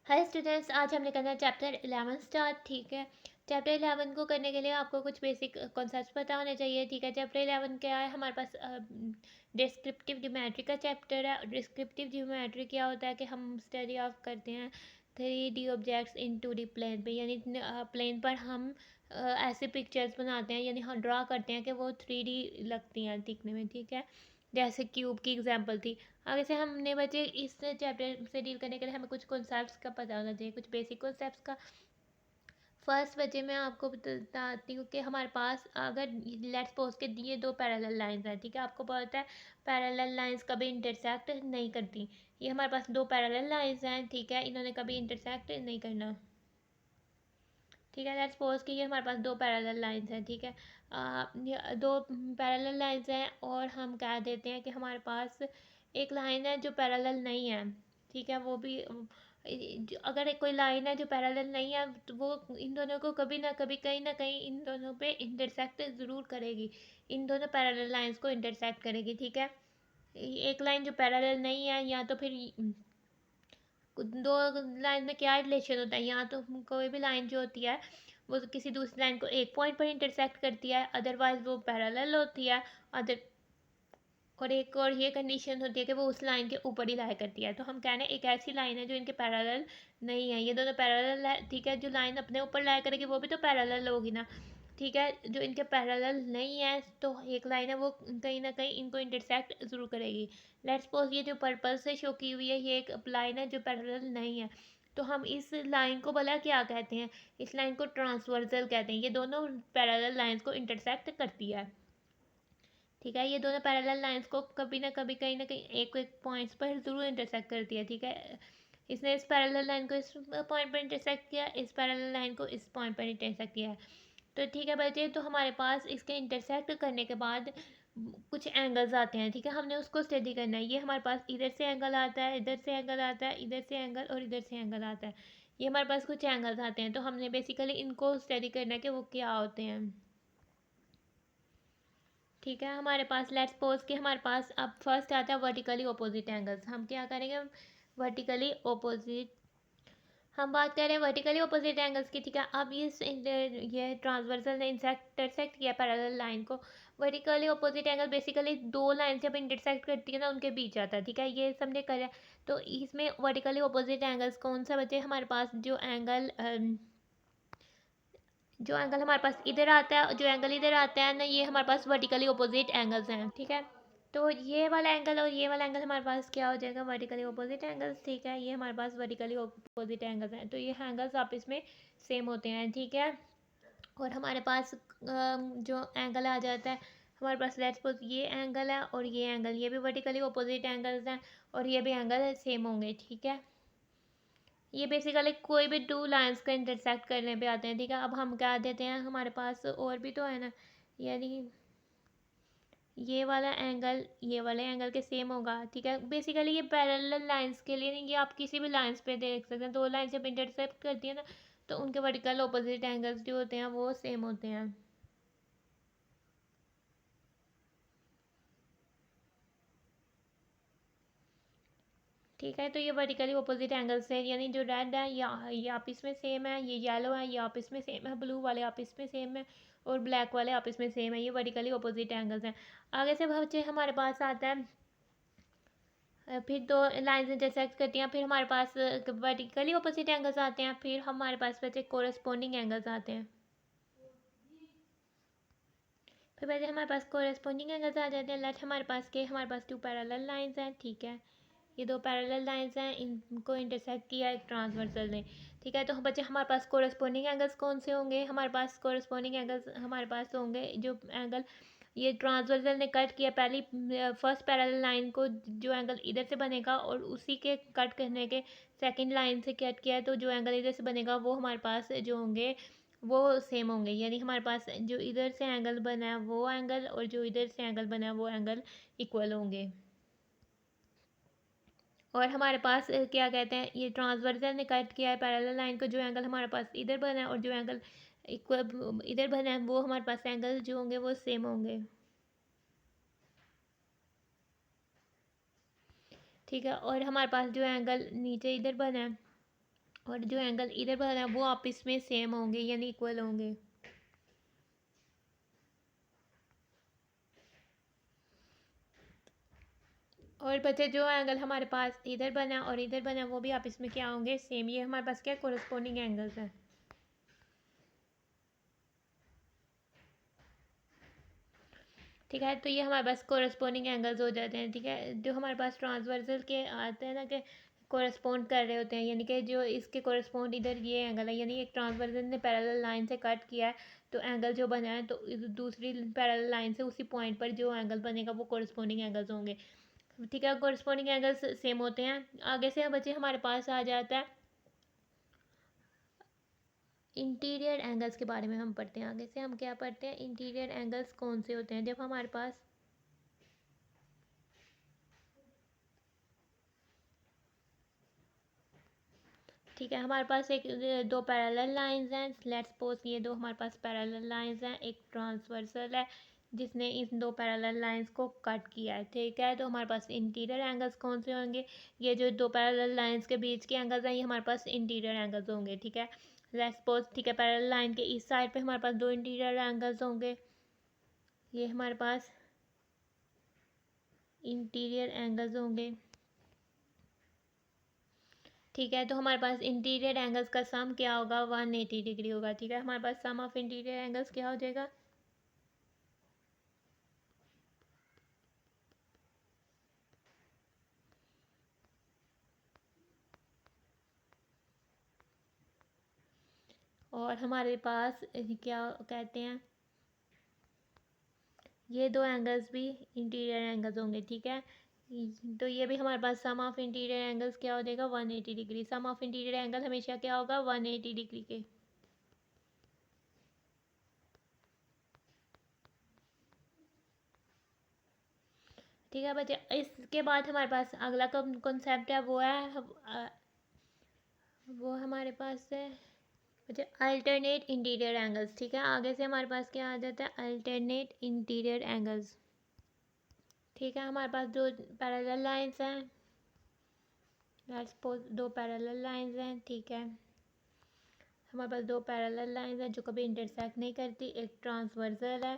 Hi students, आज हमने करना है चैप्टर 11 स्टार्ट। ठीक है, चैप्टर 11 को करने के लिए आपको कुछ बेसिक कॉन्सेप्ट्स पता होने चाहिए। ठीक है, चैप्टर 11 क्या है, हमारे पास डिस्क्रिप्टिव ज्योमेट्री का चैप्टर है। डिस्क्रिप्टिव ज्योमेट्री क्या होता है कि हम स्टडी ऑफ करते हैं 3D objects in 2D plane पे, यानी प्लेन पर हम ऐसे पिक्चर्स बनाते हैं, यानी हम ड्रा करते हैं कि वो 3D लगती हैं दिखने में। ठीक है, जैसे क्यूब की एग्जांपल थी। आगे से हमने बच्चे इस चैप्टर से डील करने के लिए हमें कुछ कॉन्सेप्ट्स का पता होना चाहिए, कुछ बेसिक कॉन्सेप्ट्स का। फर्स्ट बच्चे मैं आपको बताती हूँ कि हमारे पास अगर लेट्स सपोज के दिए दो पैरेलल लाइंस हैं। ठीक है, आपको पता है पैरेलल लाइंस कभी इंटरसेक्ट नहीं करती। ये हमारे पास दो पैरेलल लाइंस हैं। ठीक है, इन्होंने कभी इंटरसेक्ट नहीं करना। ठीक है, लेट्स सपोज कि ये हमारे पास दो पैरेलल लाइंस हैं। ठीक है, दो पैरेलल लाइंस हैं और हम कह देते हैं कि हमारे पास एक लाइन है जो पैरेलल नहीं है। ठीक है, वो भी अगर एक कोई लाइन है जो पैरेलल नहीं है तो वो इन दोनों को कभी ना कहीं इन दोनों पे इंटरसेक्ट ज़रूर करेगी, इन दोनों पैरेलल लाइंस को इंटरसेक्ट करेगी। ठीक है, एक लाइन जो पैरेलल नहीं है, या तो फिर दो लाइन में क्या रिलेशन होता है, यहाँ तो कोई भी लाइन जो होती है वो किसी दूसरी लाइन को एक पॉइंट पर इंटरसेक्ट करती है, अदरवाइज वो पैरेलल होती है। अदर और एक और ये कंडीशन होती है कि वो उस लाइन के ऊपर ही लाया करती है। तो हम कह रहे हैं एक ऐसी लाइन है जो इनके पैरेलल नहीं है, ये दोनों पैरेलल है। ठीक है, जो लाइन अपने ऊपर लाया करेगी वो भी तो पैरेलल होगी ना। ठीक है, जो इनके पैरेलल नहीं है तो एक लाइन है वो कहीं ना कहीं इनको इंटरसेक्ट ज़रूर करेगी। लेट्स सपोज ये जो पर्पल से शो की हुई है ये एक लाइन है जो पैरेलल नहीं है, तो हम इस लाइन को भला क्या कहते हैं, इस लाइन को ट्रांसवर्सल कहते हैं। ये दोनों पैरेलल लाइंस को इंटरसेक्ट करती है। ठीक है, ये दोनों पैरेलल लाइंस को कभी ना कभी कहीं ना कहीं एक एक पॉइंट्स पर ज़रूर इंटरसेक्ट करती है। ठीक है, इसने इस पैरेलल लाइन को इस पॉइंट पर इंटरसेक्ट किया, इस पैरेलल लाइन को इस पॉइंट पर इंटरसेक्ट किया है। तो ठीक है बच्चे, तो हमारे पास इसके इंटरसेक्ट करने के बाद कुछ एंगल्स आते हैं। ठीक है, हमने उसको स्टडी करना है। ये हमारे पास इधर से एंगल आता है, इधर से एंगल आता है, इधर से एंगल और इधर से एंगल आता है। ये हमारे पास कुछ एंगल्स आते हैं, तो हमने बेसिकली इनको स्टडी करना है कि वो क्या होते हैं। ठीक है, हमारे पास लेट्स सपोज कि हमारे पास अब फर्स्ट आता है वर्टिकली ऑपोजिट एंगल्स। हम क्या करेंगे, वर्टिकली ऑपोजिट, हम बात कर रहे हैं वर्टिकली ऑपोजिट एंगल्स की। ठीक है, अब ये ट्रांसवर्सल ने इंटरसेक्ट किया पैरेलल लाइन को। वर्टिकली ऑपोजिट एंगल बेसिकली दो लाइन जब इंटरसेक्ट करती है ना उनके बीच आता है। ठीक है, ये समझे कर, तो इसमें वर्टिकली ऑपोजिट एंगल्स कौन सा बचे, हमारे पास जो एंगल हमारे पास इधर आता है, जो एंगल इधर आता है ना, ये हमारे पास वर्टिकली ऑपोजिट एंगल्स हैं। ठीक है, तो ये वाला एंगल और ये वाला एंगल हमारे पास क्या हो जाएगा, वर्टिकली ऑपोजिट एंगल्स। ठीक है, ये हमारे पास वर्टिकली ऑपोजिट एंगल्स हैं, तो ये एंगल्स आपस में सेम होते हैं। ठीक है, और हमारे पास जो एंगल आ जाता है, हमारे पास लेट्स सपोज ये एंगल है और ये एंगल, ये भी वर्टिकली ऑपोजिट एंगल्स हैं और ये भी एंगल सेम होंगे। ठीक है, ये बेसिकली कोई भी टू लाइंस का इंटरसेक्ट करने पे आते हैं। ठीक है, अब हम क्या देते हैं, हमारे पास और भी तो है ना, यानी ये वाला एंगल ये वाले एंगल के सेम होगा। ठीक है, बेसिकली ये पैरेलल लाइंस के लिए नहीं, ये आप किसी भी लाइंस पे देख सकते हैं। दो लाइन जब इंटरसेक्ट करती है ना तो उनके वर्टिकल ऑपोजिट एंगल्स जो होते हैं वो सेम होते हैं। ठीक है, तो ये वर्टिकली ऑपोजिट एंगल्स है, यानी जो रेड है ये आपस में सेम है, ये येलो है ये आपस में सेम है, ब्लू वाले आपस में सेम है और ब्लैक वाले आपस में सेम है। ये वर्टिकली ऑपोजिट एंगल्स हैं। आगे से बच्चे हमारे पास आता है फिर दो लाइंस इंटरसेक्ट करती हैं, फिर हमारे पास वर्टिकली ऑपोजिट एंगल्स आते हैं, फिर हमारे पास बच्चे कोरस्पोंडिंग एंगल्स आते हैं। फिर वैसे हमारे पास कोरस्पोंडिंग एंगल्स आ जाते हैं। लेट हमारे पास टू पैरेलल लाइंस हैं। ठीक है, ये दो पैरेलल लाइंस हैं, इनको इंटरसेक्ट किया एक ट्रांसवर्सल ने। ठीक है, तो बच्चे हमारे पास कोरस्पोंडिंग एंगल्स कौन से होंगे, हमारे पास कोरस्पोंडिंग एंगल्स हमारे पास होंगे जो एंगल ये ट्रांसवर्सल ने कट किया पहली फर्स्ट पैरेलल लाइन को, जो एंगल इधर से बनेगा और उसी के कट करने के सेकंड लाइन से कट किया है, तो जो एंगल इधर से बनेगा वो हमारे पास जो होंगे वो सेम होंगे। यानी हमारे पास जो इधर से एंगल बना है वो एंगल और जो इधर से एंगल बना है वो एंगल इक्वल होंगे। और हमारे पास क्या कहते हैं, ये ट्रांसवर्सल ने कट किया है पैरेलल लाइन को, जो एंगल हमारे पास इधर बना है और जो एंगल इक्वल इधर बना है वो हमारे पास एंगल जो होंगे वो सेम होंगे। ठीक है, और हमारे पास जो एंगल नीचे इधर बना है और जो एंगल इधर बना है वो आपस में सेम होंगे यानी इक्वल होंगे। और बचे जो एंगल हमारे पास इधर बना और इधर बना वो भी आपस में क्या होंगे, सेम। ये हमारे पास क्या कोरस्पोंडिंग एंगल्स हैं। ठीक है, तो ये हमारे पास कोरस्पोंडिंग एंगल्स हो जाते हैं। ठीक है, जो हमारे पास ट्रांसवर्सल के आते हैं ना कि कोरस्पोंड कर रहे होते हैं, यानी कि जो इसके कोरस्पोंड इधर ये एंगल है, यानी एक ट्रांसवर्सल ने पैरेलल लाइन से कट किया है तो एंगल जो बना है, तो दूसरी पैरेलल लाइन से उसी पॉइंट पर जो एंगल बनेगा वो कोरस्पोंडिंग एंगल्स होंगे। ठीक है, कोरस्पोंडिंग एंगल्स सेम होते हैं। आगे से बच्चे हमारे पास आ जाता है इंटीरियर एंगल्स के बारे में हम पढ़ते हैं। आगे से हम क्या पढ़ते हैं, इंटीरियर एंगल्स कौन से होते हैं। जब हमारे पास ठीक है, हमारे पास एक दो पैरेलल लाइंस हैं, लेट्स सपोज ये दो हमारे पास पैरेलल लाइंस हैं, एक ट्रांसवर्सल है जिसने इन दो पैरेलल लाइंस को कट किया है। ठीक है, तो हमारे पास इंटीरियर एंगल्स कौन से होंगे, ये जो दो पैरेलल लाइंस के बीच के एंगल्स हैं ये हमारे पास इंटीरियर एंगल्स होंगे। ठीक है, लेट्स सपोज ठीक है पैरेलल लाइन के इस साइड पे हमारे पास दो इंटीरियर एंगल्स होंगे, ये हमारे पास इंटीरियर एंगल्स होंगे। ठीक है, तो हमारे पास इंटीरियर एंगल्स का सम क्या होगा, 180 डिग्री होगा। ठीक है, हमारे पास सम ऑफ इंटीरियर एंगल्स क्या हो जाएगा, और हमारे पास क्या कहते हैं, ये दो एंगल्स भी इंटीरियर एंगल्स होंगे। ठीक है, तो ये भी हमारे पास सम ऑफ इंटीरियर एंगल्स क्या हो जाएगा, 180 degree. Sum of interior angle हमेशा क्या होगा, 180 डिग्री के। ठीक है बच्चे, इसके बाद हमारे पास अगला कॉन्सेप्ट है वो है वो हमारे पास है अच्छा अल्टरनेट इंटीरियर एंगल्स। ठीक है, आगे से हमारे पास क्या आ जाता है, अल्टरनेट इंटीरियर एंगल्स। ठीक है, हमारे पास दो पैरेलल लाइंस हैं, लेट्स सपोज दो पैरेलल लाइंस हैं। ठीक है, हमारे पास दो पैरेलल लाइंस हैं जो कभी इंटरसेक्ट नहीं करती, एक ट्रांसवर्सल है।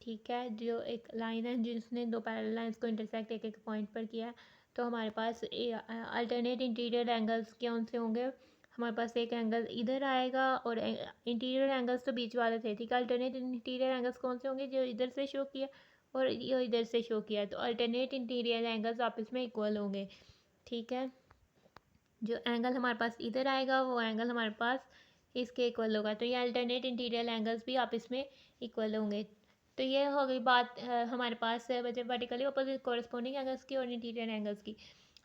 ठीक है, जो एक लाइन है जिसने दो पैरेलल लाइंस को इंटरसेक्ट एक एक पॉइंट पर किया है। तो हमारे पास अल्टरनेट इंटीरियर एंगल्स कौन से होंगे, हमारे पास एक एंगल इधर आएगा और इंटीरियर एंगल्स तो बीच वाले थे। ठीक है, अल्टरनेट इंटीरियर एंगल्स कौन से होंगे, जो इधर से शो किया और ये इधर से शो किया, तो अल्टरनेट इंटीरियर एंगल्स आपस में इक्वल होंगे। ठीक है, जो एंगल हमारे पास इधर आएगा वो एंगल हमारे पास इसके इक्वल होगा, तो ये अल्टरनेट इंटीरियर एंगल्स भी आपस में इक्वल होंगे। तो ये हो गई बात हमारे पास बचे वर्टिकली अपोजिट कोरस्पोंडिंग एंगल्स की और इंटीरियर एंगल्स की।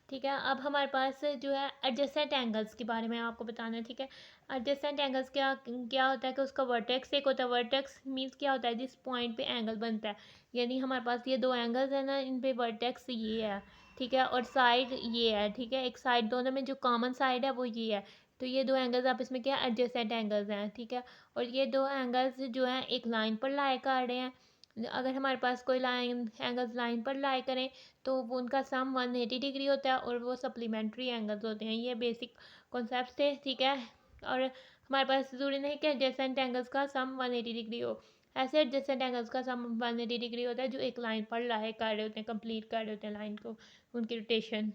ठीक है, अब हमारे पास जो है एडजेसेंट एंगल्स के बारे में आपको बताना है। ठीक है, एडजेसेंट एंगल्स क्या क्या होता है कि उसका वर्टेक्स एक होता है, वर्टेक्स मीन्स क्या होता है, जिस पॉइंट पे एंगल बनता है, यानी हमारे पास ये दो एंगल्स है ना, इन पे वर्टेक्स ये है। ठीक है, और साइड ये है। ठीक है, एक साइड दोनों में जो कॉमन साइड है वो ये है, तो ये दो एंगल्स आपस में क्या एडजेसेंट एंगल्स हैं। ठीक है, और ये दो एंगल्स जो हैं एक लाइन पर लाई कर रहे हैं। अगर हमारे पास कोई लाइन एंगल्स लाइन पर लाई करें तो वो उनका सम 180 डिग्री होता है और वो सप्लीमेंट्री एंगल्स होते हैं। ये बेसिक कॉन्सेप्ट थे। ठीक है, और हमारे पास ज़रूरी नहीं कि एडजेसेंट एंगल्स का सम 180 डिग्री हो, ऐसे एडजेसेंट एंगल्स का सम 180 डिग्री होता है जो एक लाइन पर लाई कर रहे होते हैं, कंप्लीट कर रहे होते हैं लाइन को, उनकी रोटेशन।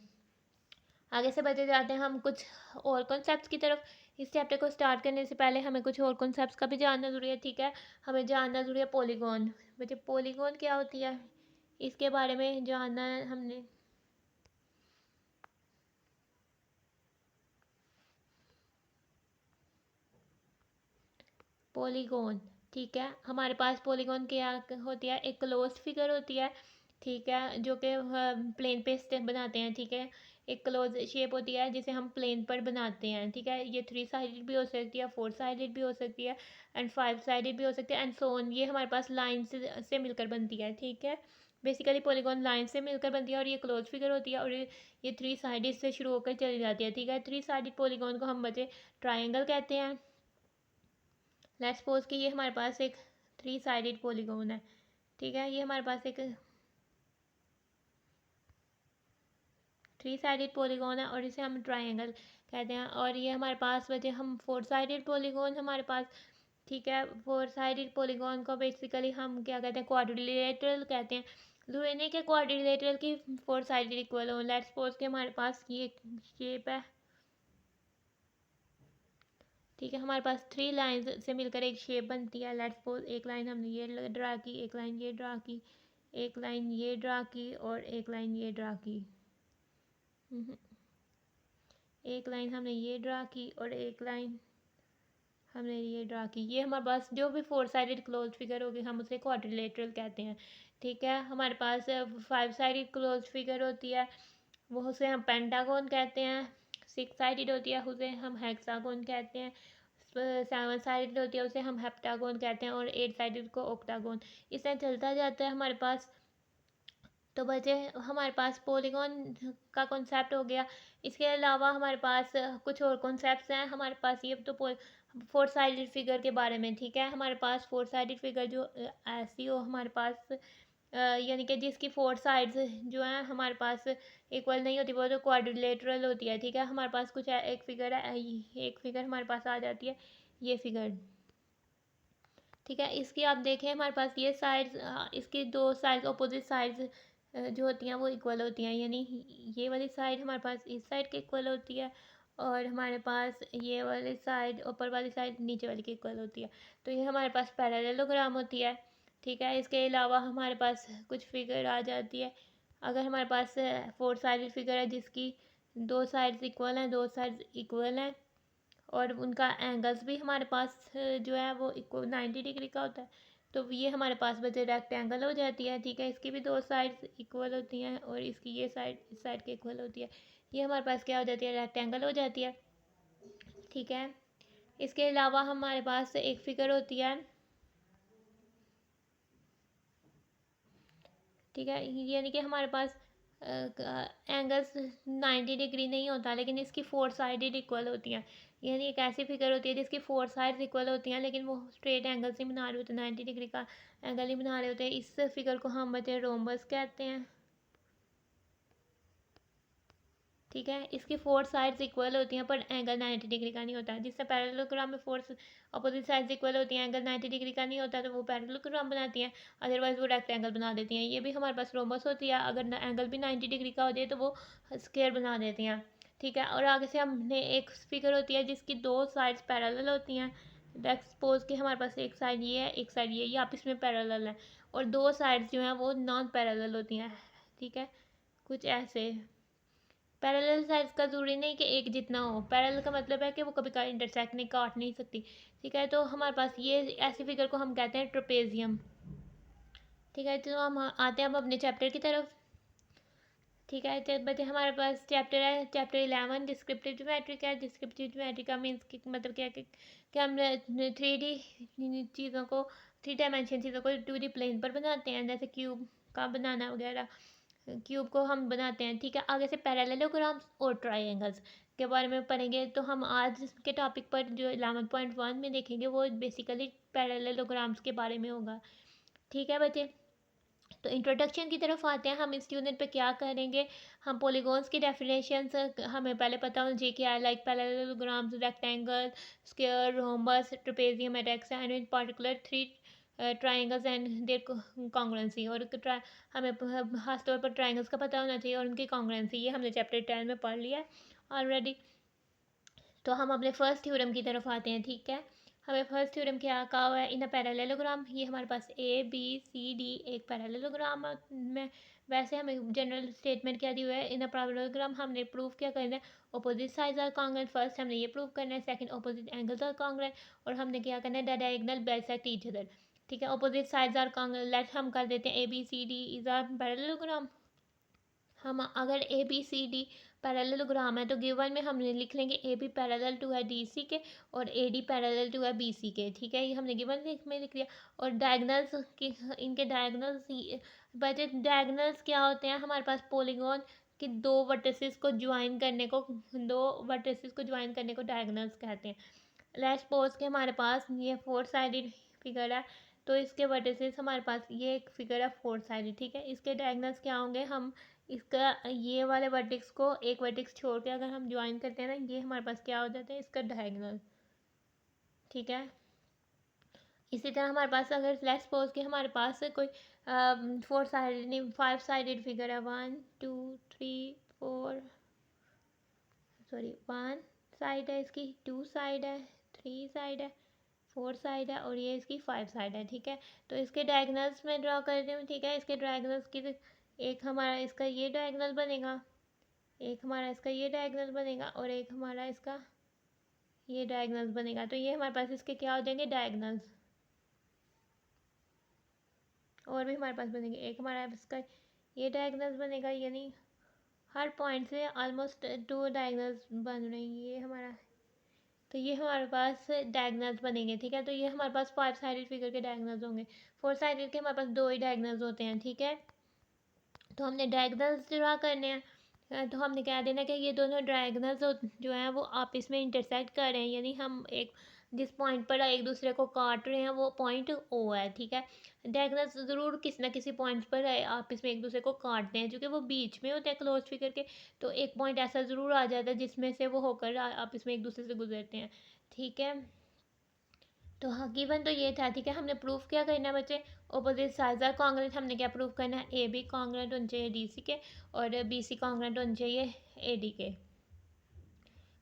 आगे से बढ़ते जाते हैं हम कुछ और कॉन्सेप्ट्स की तरफ। इस चैप्टर को स्टार्ट करने से पहले हमें कुछ और कॉन्सेप्ट्स का भी जानना ज़रूरी है। ठीक है, हमें जानना ज़रूरी है पॉलीगॉन। बच्चे पॉलीगॉन क्या होती है इसके बारे में जानना है हमने। पॉलीगॉन, ठीक है, हमारे पास पॉलीगॉन क्या होती है, एक क्लोज फिगर होती है। ठीक है, जो कि प्लेन पे बनाते हैं। ठीक है, एक क्लोज शेप होती है जिसे हम प्लेन पर बनाते हैं। ठीक है, ये 3 साइडेड भी हो सकती है, 4 साइडेड भी हो सकती है एंड 5 साइडेड भी हो सकती है एंड सो ऑन। ये हमारे पास लाइन से मिलकर बनती है। ठीक है, बेसिकली पॉलीगॉन लाइन से मिलकर बनती है और ये क्लोज फिगर होती है और ये 3 साइडेड से शुरू होकर चली जाती है। ठीक है, 3 साइडेड पॉलीगॉन को हम बचे ट्राइंगल कहते हैं। लेट्स सपोज कि ये हमारे पास एक 3 साइडेड पॉलीगॉन है। ठीक है, ये हमारे पास एक थ्री साइडेड पॉलीगॉन है और इसे हम ट्राइंगल कहते हैं। और ये हमारे पास बचे हम फोर साइडेड पॉलीगॉन हमारे पास, ठीक है। फोर साइडेड पॉलीगॉन को बेसिकली हम क्या कहते हैं, क्वाड्रिलेटरल कहते हैं। जरूरी नहीं कि क्वाड्रिलेटरल की फोर साइडेड इक्वल हो। लेट्स सपोज कि हमारे पास ये शेप है, ठीक है। हमारे पास थ्री लाइन से मिलकर एक शेप बनती है। लेट्स सपोज एक लाइन हमने ये ड्रा की, एक लाइन ये ड्रा की, एक लाइन ये ड्रा की और एक लाइन ये ड्रा की। एक लाइन हमने ये ड्रा की और एक लाइन हमने ये ड्रा की। ये हमारे पास जो भी फोर साइडेड क्लोज फिगर होगी हम उसे क्वाड्रिलेटरल कहते हैं, ठीक है। हमारे पास फाइव साइडेड क्लोज फिगर होती है, वो उसे हम पेंटागोन कहते हैं। सिक्स साइडेड होती है उसे हम हेक्सागोन कहते हैं। सेवन साइडेड होती है उसे हम हेप्टागोन कहते हैं और एट साइडेड को ऑक्टागोन। इस तरह चलता जाता है हमारे पास। तो बचे हमारे पास पॉलीगॉन का कॉन्सेप्ट हो गया। इसके अलावा हमारे पास कुछ और कॉन्सेप्ट्स हैं हमारे पास। ये तो फोर साइडेड फिगर के बारे में, ठीक है। हमारे पास फोर साइडेड फिगर जो ऐसी हो हमारे पास, यानी कि जिसकी फोर साइड्स जो हैं हमारे पास इक्वल नहीं होती, वो तो क्वाड्रिलेटरल होती है, ठीक है। हमारे पास कुछ एक फिगर है, एक फिगर हमारे पास आ जाती है, ये फिगर, ठीक है। इसकी आप देखें हमारे पास ये साइड्स, इसकी दो साइड्स अपोजिट साइड्स जो होती हैं वो इक्वल होती हैं, यानी ये वाली साइड हमारे पास इस साइड के इक्वल होती है और हमारे पास ये वाली साइड ऊपर वाली साइड नीचे वाली की इक्वल होती है। तो ये हमारे पास पैरेललोग्राम होती है, ठीक है। इसके अलावा हमारे पास कुछ फिगर आ जाती है। अगर हमारे पास फोर साइडेड फिगर है जिसकी दो साइड्स इक्वल हैं, दो साइड्स इक्वल हैं और उनका एंगल्स भी हमारे पास जो है वो इक्वल 90 डिग्री का होता है, तो ये हमारे पास बचे रेक्टेंगल हो जाती है, ठीक है। इसकी भी दो साइड्स इक्वल होती हैं और इसकी ये साइड इस साइड के इक्वल होती है। ये हमारे पास क्या हो जाती है, रेक्टेंगल हो जाती है, ठीक है। इसके अलावा हमारे पास एक फिगर होती है, ठीक है। यानी कि हमारे पास एंगल्स 90 डिग्री नहीं होता लेकिन इसकी फोर साइडेड इक्वल होती हैं। यानी एक ऐसी फिगर होती है जिसकी फोर साइड्स इक्वल होती हैं लेकिन वो स्ट्रेट एंगल से बना रहे होते हैं, 90 डिग्री का एंगल ही बना रहे होते हैं। इस फिगर को हम बचे रोम्बस कहते हैं, ठीक है। इसकी फोर साइड्स इक्वल होती हैं पर एंगल 90 डिग्री का नहीं होता। जिससे पैरेललोग्राम में फोर अपोजिट साइड्स इक्वल होती हैं, एंगल 90 डिग्री का नहीं होता, तो वो पैरेललोग्राम बनाती हैं, अदरवाइज वो रेक्टेंगल बना देती हैं। ये भी हमारे पास रोम्बस होती है, अगर एंगल भी 90 डिग्री का हो जाए तो वो स्क्वायर बना देती हैं, ठीक है। और आगे से हमने एक फिगर होती है जिसकी दो साइड्स पैरेलल होती हैं। लेट्स सपोज कि हमारे पास एक साइड ये है, एक साइड ये आपस में पैरेलल है और दो साइड्स जो हैं वो नॉन पैरेलल होती हैं, ठीक है। कुछ ऐसे पैरेलल साइड्स का जरूरी नहीं कि एक जितना हो, पैरेलल का मतलब है कि वो कभी कभी इंटरसेक्ट नहीं, काट नहीं सकती, ठीक है। तो हमारे पास ये ऐसी फिगर को हम कहते हैं ट्रेपेजियम, ठीक है। तो हम आते हैं अब अपने चैप्टर की तरफ, ठीक है। तो बच्चे हमारे पास चैप्टर है चैप्टर 11 डिस्क्रिप्टिव ज्योमेट्री का। डिस्क्रिप्टिव ज्योमेट्री का मीन्स कि मतलब क्या कि हम 3D चीज़ों को, थ्री डायमेंशन चीज़ों को 2D प्लेन पर बनाते हैं, जैसे क्यूब का बनाना वगैरह, क्यूब को हम बनाते हैं, ठीक है। आगे से पैरेललोग्राम्स और ट्राइंगल्स के बारे में पढ़ेंगे। तो हम आज के टॉपिक पर जो 11.1 में देखेंगे वो बेसिकली पैरेललोग्राम्स के बारे में होगा, ठीक है बच्चे। तो इंट्रोडक्शन की तरफ आते हैं। हम इस यूनिट पे क्या करेंगे, हम पॉलीगॉन्स की डेफिनेशंस हमें पहले पता होना चाहिए क्या है, like parallelograms, rectangle, square, rhombus, trapezium, rects and in particular three triangles and their congruency. और हमें खास तौर पर ट्राइंगल्स का पता होना चाहिए और उनकी कॉन्ग्रुएंसी, ये हमने चैप्टर 10 में पढ़ लिया है ऑलरेडी। तो हम अपने फर्स्ट थ्योरम की तरफ आते हैं, ठीक है। हमें फर्स्ट थ्योरम क्या कहा हुआ है, इन अ पैरेललोग्राम, ये हमारे पास ए बी सी डी एक पैरेललोग्राम में। वैसे हमें जनरल स्टेटमेंट क्या दी हुआ है, इन अ पैरेललोग्राम हमने प्रूफ क्या करना है, opposite sides are congruent. First हमने ये प्रूव करना है, second opposite angles are congruent और हमने क्या करना है, डायगोनल बाइसेक्ट ईच अदर, ठीक है। Opposite sides are congruent, let हम कर देते हैं A B C D is are parallelogram. हम अगर A B C D parallelogram है तो गिवन में हमने लिख लेंगे ए बी पैरेलल टू है डी सी के और ए डी पैरेलल टू है बी सी के, ठीक है। ये हमने गिवन में लिख दिया। और डायगनल्स की, इनके डायगनल्स बचे, डायगनल्स क्या होते हैं, हमारे पास पॉलीगॉन के दो वर्टिसेस को ज्वाइन करने को, दो वर्टिसेस को ज्वाइन करने को डायगनल्स कहते हैं। लेट्स सपोज कि हमारे पास ये फोर साइडेड फिगर है, तो इसके वर्टिसेस हमारे पास ये एक फिगर है फोर साइडेड, ठीक है। इसके डायगनल्स क्या होंगे, हम इसका ये वाले वर्टेक्स को एक वर्टेक्स छोड़ के अगर हम ज्वाइन करते हैं ना, ये हमारे पास क्या हो जाता है, इसका डायगोनल। ठीक है, इसी तरह हमारे पास अगर लेट्स सपोज कि हमारे पास कोई 4 साइडेड नहीं 5 साइडेड फिगर है, 1 2 3 4 सॉरी 1 साइड है इसकी, 2 साइड है, 3 साइड है, 4 साइड है और ये इसकी 5 साइड है। ठीक है, तो इसके डायगोनल्स मैं ड्रॉ करती हूँ। ठीक है, इसके डायगोनल्स की एक हमारा इसका ये डायगोनल बनेगा, एक हमारा इसका ये डायगोनल बनेगा और एक हमारा इसका ये डायगोनल्स बनेगा। तो ये हमारे पास इसके क्या हो जाएंगे, डायगोनल्स। और भी हमारे पास बनेंगे, एक हमारा इसका ये डायगोनल्स बनेगा, यानी हर पॉइंट से ऑलमोस्ट 2 डायगोनल्स बन रहे हैं ये हमारा। तो ये हमारे पास डायगोनल्स बनेंगे। ठीक है, तो ये हमारे पास 5 साइडेड फिगर के डायगोनल्स होंगे। 4 साइडेड के हमारे पास 2 ही डायगोनल्स होते हैं। ठीक है, तो हमने डायगोनल्स ड्रा करने हैं। तो हमने क्या देना कि ये दोनों डायगोनल्स जो हैं वो आपस में इंटरसेक्ट कर रहे हैं, यानी हम एक जिस पॉइंट पर एक दूसरे को काट रहे हैं वो पॉइंट ओ है। ठीक है, डायगोनल्स ज़रूर किसी ना किसी पॉइंट पर आपस में एक दूसरे को काटते हैं, क्योंकि वो बीच में होते हैं क्लोज फिगर के। तो एक पॉइंट ऐसा ज़रूर आ जाता है जिसमें से वो होकर आपस में एक दूसरे से गुजरते हैं। ठीक है, तो हाँ गिवन तो ये था। ठीक है, हमने प्रूफ क्या करना है बच्चे, ऑपोजिट साइड्स आर कॉन्ग्रुएंट। हमने क्या प्रूफ करना है, ए बी कॉन्ग्रुएंट होने चाहिए डी सी के और बी सी कॉन्ग्रुएंट होने चाहिए ए डी के।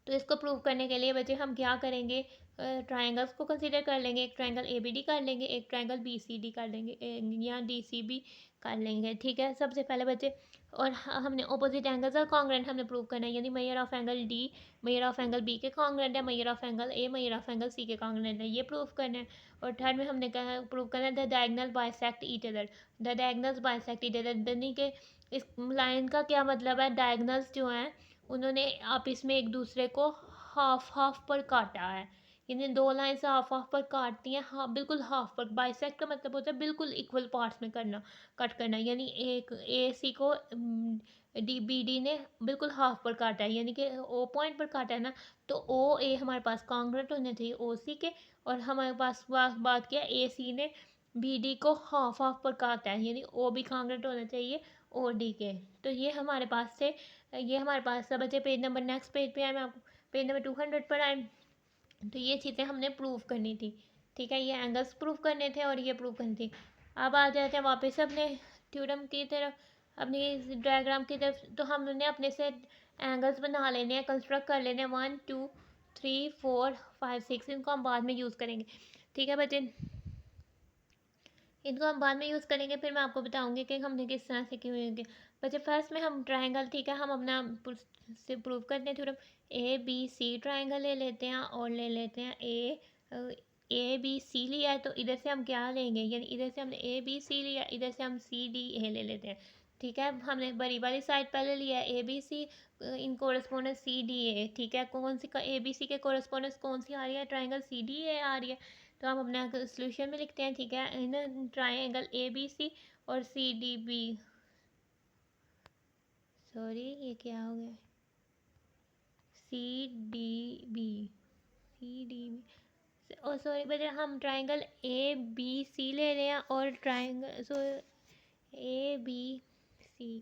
तो इसको प्रूव करने के लिए बच्चे हम क्या करेंगे, ट्राइंगल्स को कंसीडर कर लेंगे। एक ट्राइंगल ए बी डी कर लेंगे, एक ट्राइंगल बी सी डी कर लेंगे या डी सी बी कर लेंगे। ठीक है, सबसे पहले बच्चे और हमने ऑपोजिट एंगल्स और कॉन्ग्रुएंट हमने प्रूव करना है, यानी measure of angle D measure of angle B के कॉन्ग्रुएंट है, measure of angle A measure of angle C के कॉन्ग्रुएंट है, ये प्रूव करना है। और थर्ड में हमने प्रूव करना है the diagonal bisect each other. The diagonals bisect each other, यानी कि इस लाइन का क्या मतलब है, डायगोनल्स जो हैं उन्होंने आपस में एक दूसरे को हाफ हाफ पर काटा है, यानी दो लाइन से हाफ हाफ पर काटती हैं, हाँ बिल्कुल हाफ पर। बाइसेक्ट का मतलब होता है बिल्कुल इक्वल पार्ट्स में करना, कट करना, यानी एक ए सी को डी बी डी ने बिल्कुल हाफ पर काटा है, यानी कि ओ पॉइंट पर काटा है ना, तो ओ ए हमारे पास कॉन्ग्रुएंट होने चाहिए ओ सी के। और हमारे पास बात किया ए सी ने बी डी को हाफ हाफ पर काटा है, यानी ओ भी कॉन्ग्रुएंट होना चाहिए ओ डी के। तो ये हमारे पास से ये हमारे पास सब बचे। पेज नंबर नेक्स्ट पेज पे आए, मैं आपको पेज नंबर 200 पर आए। तो ये चीज़ें हमने प्रूव करनी थी। ठीक है, ये एंगल्स प्रूव करने थे और ये प्रूव करनी थी। अब आ जाते हैं वापस अपने थ्योरम की तरफ, अपनी डायग्राम की तरफ। तो हमने अपने से एंगल्स बना लेने हैं, कंस्ट्रक्ट कर लेने हैं, 1 2 3 4 5 6। इनको हम बाद में यूज़ करेंगे। ठीक है बच्चे, इनको हम बाद में यूज़ करेंगे, फिर मैं आपको बताऊंगी कि हमने किस तरह से क्यों होंगे बच्चे। फर्स्ट में हम ट्राइंगल, ठीक है, हम अपना से प्रूव करते हैं theorem. A B C triangle ले लेते हैं और ले लेते हैं ए बी सी लिया है, तो इधर से हम क्या लेंगे, यानी इधर से हमने ए बी सी लिया, इधर से हम सी डी ए ले लेते हैं। ठीक है, हमने बड़ी वाली साइड पहले लिया है A B C, in correspondence C D A. ठीक है, कौन सी का ए बी सी के कोरस्पोंडेंस कौन सी आ रही है, ट्राइंगल सी डी ए आ रही है। तो हम अपना सोल्यूशन में लिखते हैं। ठीक है, इन ट्राइंगल ए बी सी और सी डी बी, सॉरी ये क्या हो गया, C D B, C D B, oh sorry बच्चे, हम ट्राइंगल ए बी सी ले रहे हैं और ट्राइंगल ए बी सी।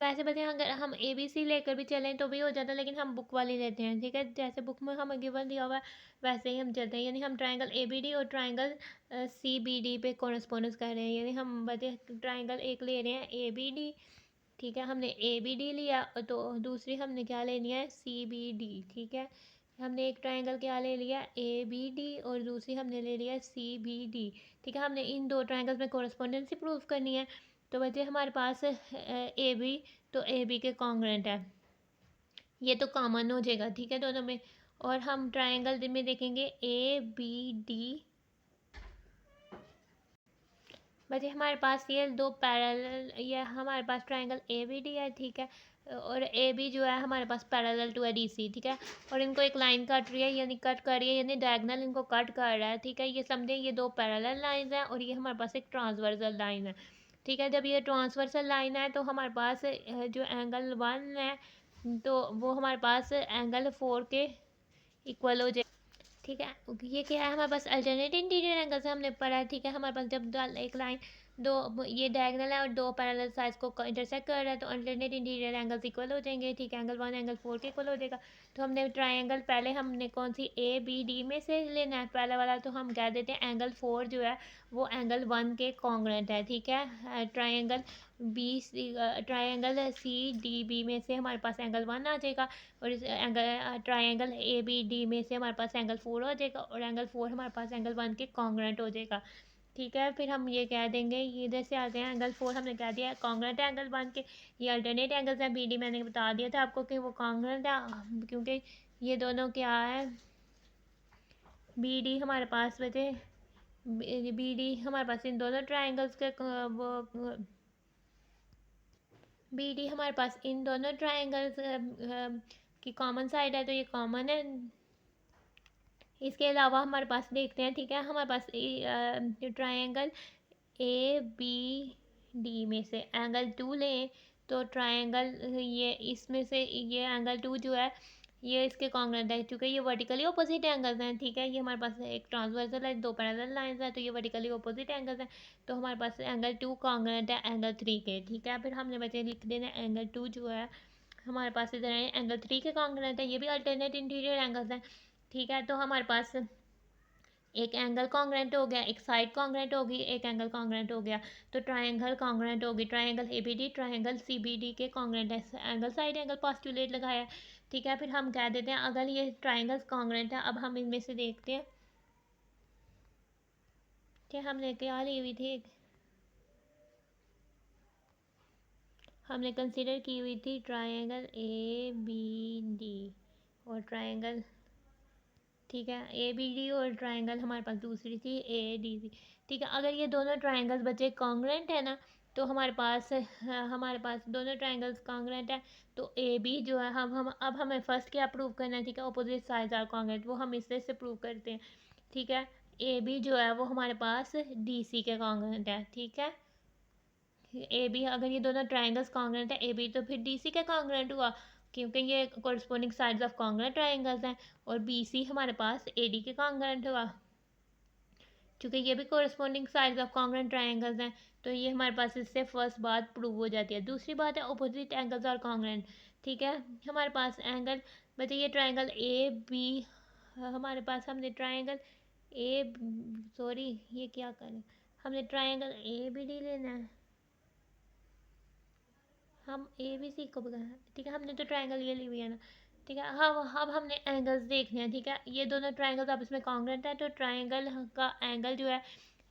वैसे बच्चे अगर हम ए बी सी लेकर भी चलें तो भी हो जाता है, लेकिन हम बुक वाली लेते हैं। ठीक है, जैसे बुक में हमें गिवन दिया हुआ है वैसे ही हम चलते हैं, यानी हम ट्राइंगल ए बी डी और ट्राइंगल सी बी डी पे कॉरस्पॉन्डेंस कर रहे हैं, यानी हम बच्चे ट्राइंगल एक ले रहे हैं ए बी डी। ठीक है, हमने ए बी डी लिया तो दूसरी हमने क्या लेनी है, सी बी डी। ठीक है, हमने एक ट्राइंगल क्या ले लिया, ए बी डी, और दूसरी हमने ले लिया सी बी डी। ठीक है, हमने इन दो ट्राइंगल्स में कॉरस्पॉन्डेंसी प्रूव करनी है। तो बच्चे हमारे पास ए बी, तो ए बी के कॉन्ग्रुएंट है, ये तो कॉमन हो जाएगा। ठीक है, दोनों में। और हम ट्राइंगल में देखेंगे ए बी डी, बच्चे हमारे पास ये दो पैरेलल, ये हमारे पास ट्राइंगल ए बी डी है। ठीक है, और ए बी जो है हमारे पास पैरेलल टू है डी सी। ठीक है, और इनको एक लाइन काट रही है, यानी कट कर रही है, यानी डायगोनल इनको कट कर रहा है। ठीक है, ये समझे, ये दो पैरेलल लाइंस हैं और ये हमारे पास एक ट्रांसवर्सल लाइन है। ठीक है, जब ये ट्रांसवर्सल लाइन है तो हमारे पास जो एंगल 1 है तो वो हमारे पास एंगल 4 के इक्वल हो जाए। ठीक है, ये क्या है हमारे पास अल्टरनेट इंटीरियर एंगल से हमने पढ़ा है। ठीक है, हमारे पास जब एक लाइन ये डायगोनल है और दो पैरेलल साइड्स को इंटरसेक्ट कर रहा है, तो अल्टरनेट इंटीरियर एंगल्स इक्वल हो जाएंगे, ठीक है। एंगल 1 एंगल 4 के इक्वल हो जाएगा। तो हमने ट्राइंगल पहले हमने कौन सी ए बी डी में से लेना है पहला वाला, तो हम कह देते हैं एंगल 4 जो है वो एंगल 1 के कॉन्ग्रुएंट है, ठीक है। ट्राइंगल सी डी बी में से हमारे पास एंगल 1 आ जाएगा, और इस ट्राइंगल ए बी डी में से हमारे पास एंगल 4 हो जाएगा, और एंगल 4 हमारे पास एंगल 1 के कॉन्ग्रुएंट हो जाएगा, ठीक है। फिर हम ये कह देंगे, ये इधर से आते हैं एंगल 4 हमने कह दिया कॉन्ग्रुएंट है एंगल 1 के। ये अल्टरनेट एंगल्स हैं, बी डी मैंने बता दिया था आपको कि वो कॉन्ग्रुएंट है, क्योंकि ये दोनों क्या है, बी डी हमारे पास बचे, बी डी हमारे पास इन दोनों ट्राइंगल्स के वो बी डी हमारे पास इन दोनों ट्राइंगल्स की कॉमन साइड है, तो ये कॉमन है। इसके अलावा हमारे पास देखते हैं, ठीक है, हमारे पास ट्राइंगल ए बी डी में से एंगल 2 लें, तो ट्राइंगल ये इसमें से ये एंगल 2 जो है ये इसके कॉन्ग्रुएंट है, क्योंकि ये वर्टिकली ऑपोजिट एंगल्स हैं, ठीक है। ये हमारे पास एक ट्रांसवर्सल है, दो पैरेलल लाइंस हैं, तो ये वर्टिकली ऑपोजिट एंगल्स हैं, तो हमारे पास एंगल 2 कॉन्ग्रुएंट है एंगल 3 के, ठीक है। फिर हमने बचे लिख देना एंगल 2 जो है हमारे पास इधर है एंगल 3 के कॉन्ग्रुएंट है, ये भी अल्टरनेट इंटीरियर एंगल्स हैं, ठीक है। तो हमारे पास एक एंगल कॉन्ग्रुएंट हो गया, एक साइड कॉन्ग्रुएंट होगी, एक एंगल कॉन्ग्रुएंट हो गया, तो ट्राइंगल कॉन्ग्रुएंट होगी, ट्राइंगल एबीडी ट्राइंगल सीबीडी के कॉन्ग्रुएंट है, एंगल साइड एंगल पोस्टुलेट लगाया, ठीक है। फिर हम कह देते हैं अगर ये ट्राइंगल्स कॉन्ग्रुएंट है, अब हम इनमें से देखते हैं कि हमने क्या ली हुई थी, हमने कंसिडर की हुई थी ट्राइंगल ए बी डी और ट्राइंगल, ठीक है, ए बी डी, और ट्राइंगल हमारे पास दूसरी थी ए डी सी, ठीक है। अगर ये दोनों ट्राइंगल्स बचे कॉन्ग्रुएंट है ना, तो हमारे पास दोनों ट्राइंगल्स कॉन्ग्रुएंट है, तो ए बी जो है हम अब हमें फर्स्ट क्या प्रूव करना है, ठीक है, अपोजिट साइड्स आर कॉन्ग्रुएंट, वो हम इससे से प्रूव करते हैं, ठीक है। ए बी जो है वो हमारे पास डी सी के कॉन्ग्रुएंट है, ठीक है। ए बी अगर ये दोनों ट्राइंगल्स कॉन्ग्रुएंट है ए बी, तो फिर डी सी का कॉन्ग्रुएंट हुआ, क्योंकि ये corresponding sides of congruent triangles हैं, और बी सी हमारे पास ए डी के कॉन्ग्रुएंट हुआ, क्योंकि ये भी corresponding sides of congruent triangles हैं, तो ये हमारे पास इससे फर्स्ट बात प्रूव हो जाती है। दूसरी बात है अपोजिट एंगल्स और कॉन्ग्रुएंट, ठीक है। हमारे पास एंगल बचे ये ट्राइंगल ए बी, हमारे पास हमने ट्राइंगल ए, सॉरी ये क्या करें, हमने ट्राइंगल ए बी डी लेना है, हम ए बी सी को बताना, ठीक है। हमने तो ट्राइंगल ये ली हुई है ना, ठीक है। हम अब हमने एंगल्स देखने हैं, ठीक है। ये दोनों ट्राइंगल्स अब इसमें कॉन्ग्रुएंट है, तो ट्राइंगल का एंगल जो है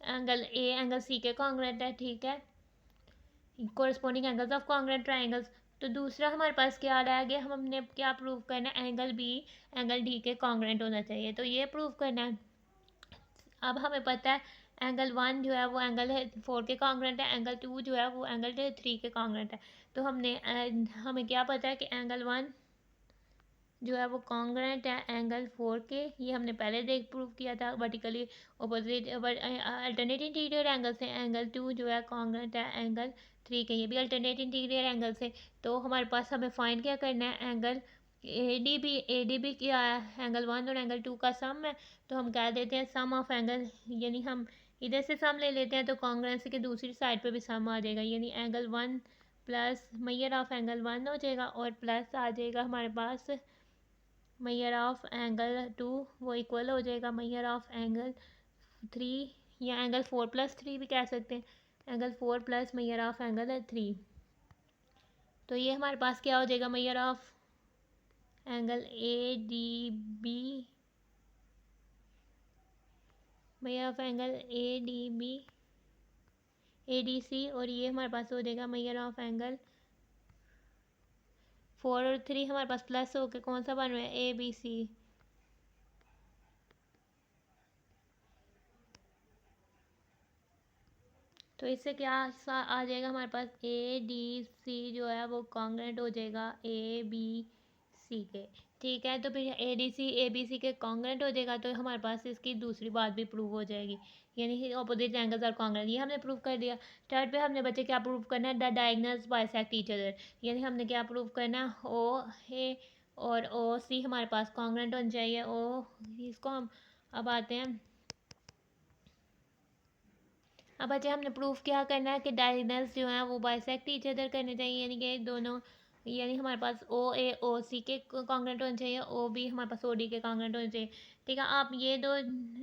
एंगल ए एंगल सी के कॉन्ग्रुएंट है, ठीक है, corresponding angles of congruent triangles. तो दूसरा हमारे पास क्या रह गया, हमने क्या प्रूव करना है, एंगल बी एंगल डी के कॉन्ग्रुएंट होना चाहिए, तो ये प्रूव करना है। अब हमें पता है एंगल 1 जो है वो एंगल 4 के कॉन्ग्रुएंट है, एंगल 2 जो है वो एंगल 3 के कॉन्ग्रुएंट है, तो हमें क्या पता है कि एंगल 1 जो है वो कॉन्ग्रुएंट है एंगल 4 के, ये हमने पहले देख प्रूव किया था, vertically opposite alternate interior angle से। एंगल 2 जो है कॉन्ग्रुएंट है एंगल 3 के, ये भी अल्टरनेट इंटीरियर एंगल से। तो हमारे पास हमें फाइंड क्या करना है, एंगल ए डी बी क्या है, एंगल 1 और एंगल 2 का सम है, तो हम कह देते हैं सम ऑफ एंगल, यानी हम इधर से सम ले लेते हैं, तो कॉन्ग्रुएंसी के दूसरी साइड पे भी सम आ जाएगा, यानी angle 1 plus measure of angle 1 हो जाएगा, और प्लस आ जाएगा हमारे पास मैयर ऑफ एंगल 2, वो इक्वल हो जाएगा मैयर ऑफ एंगल 3, या एंगल 4 प्लस 3 भी कह सकते हैं, angle 4 plus measure of angle 3, तो ये हमारे पास क्या हो जाएगा, measure of angle A D B, measure of angle A D B A D C, और ये हमारे पास हो जाएगा मैयर ऑफ एंगल 4 और 3 हमारे पास प्लस होकर कौन सा बन रहा है, ए बी सी, तो इससे क्या आ जाएगा हमारे पास, ए डी सी जो है वो कॉन्ग्रुएंट हो जाएगा ए बी सी के, ठीक है। तो फिर ए बी सी के कॉन्ग्रुएंट हो जाएगा, तो हमारे पास इसकी दूसरी बात भी प्रूव हो जाएगी, यानी अपोजिट एंगल्स और कॉन्ग्रुएंट, ये हमने प्रूव कर दिया। थर्ड पे हमने बच्चे क्या प्रूव करना है, the diagonals bisect each other, यानी हमने क्या प्रूव करना है, ओ ए और ओ सी हमारे पास कॉन्ग्रुएंट होना चाहिए, ओ इसको हम अब आते हैं, अब बच्चे हमने प्रूफ क्या करना है कि डायगोनल्स जो हैं वो बाइसेक्ट ईच अदर करने चाहिए, यानी कि दोनों, यानी हमारे पास ओ ए ओ सी के कॉन्ग्रुएंट होने चाहिए, ओ बी हमारे पास ओ डी के कॉन्ग्रुएंट होने चाहिए। ठीक है, आप ये दो,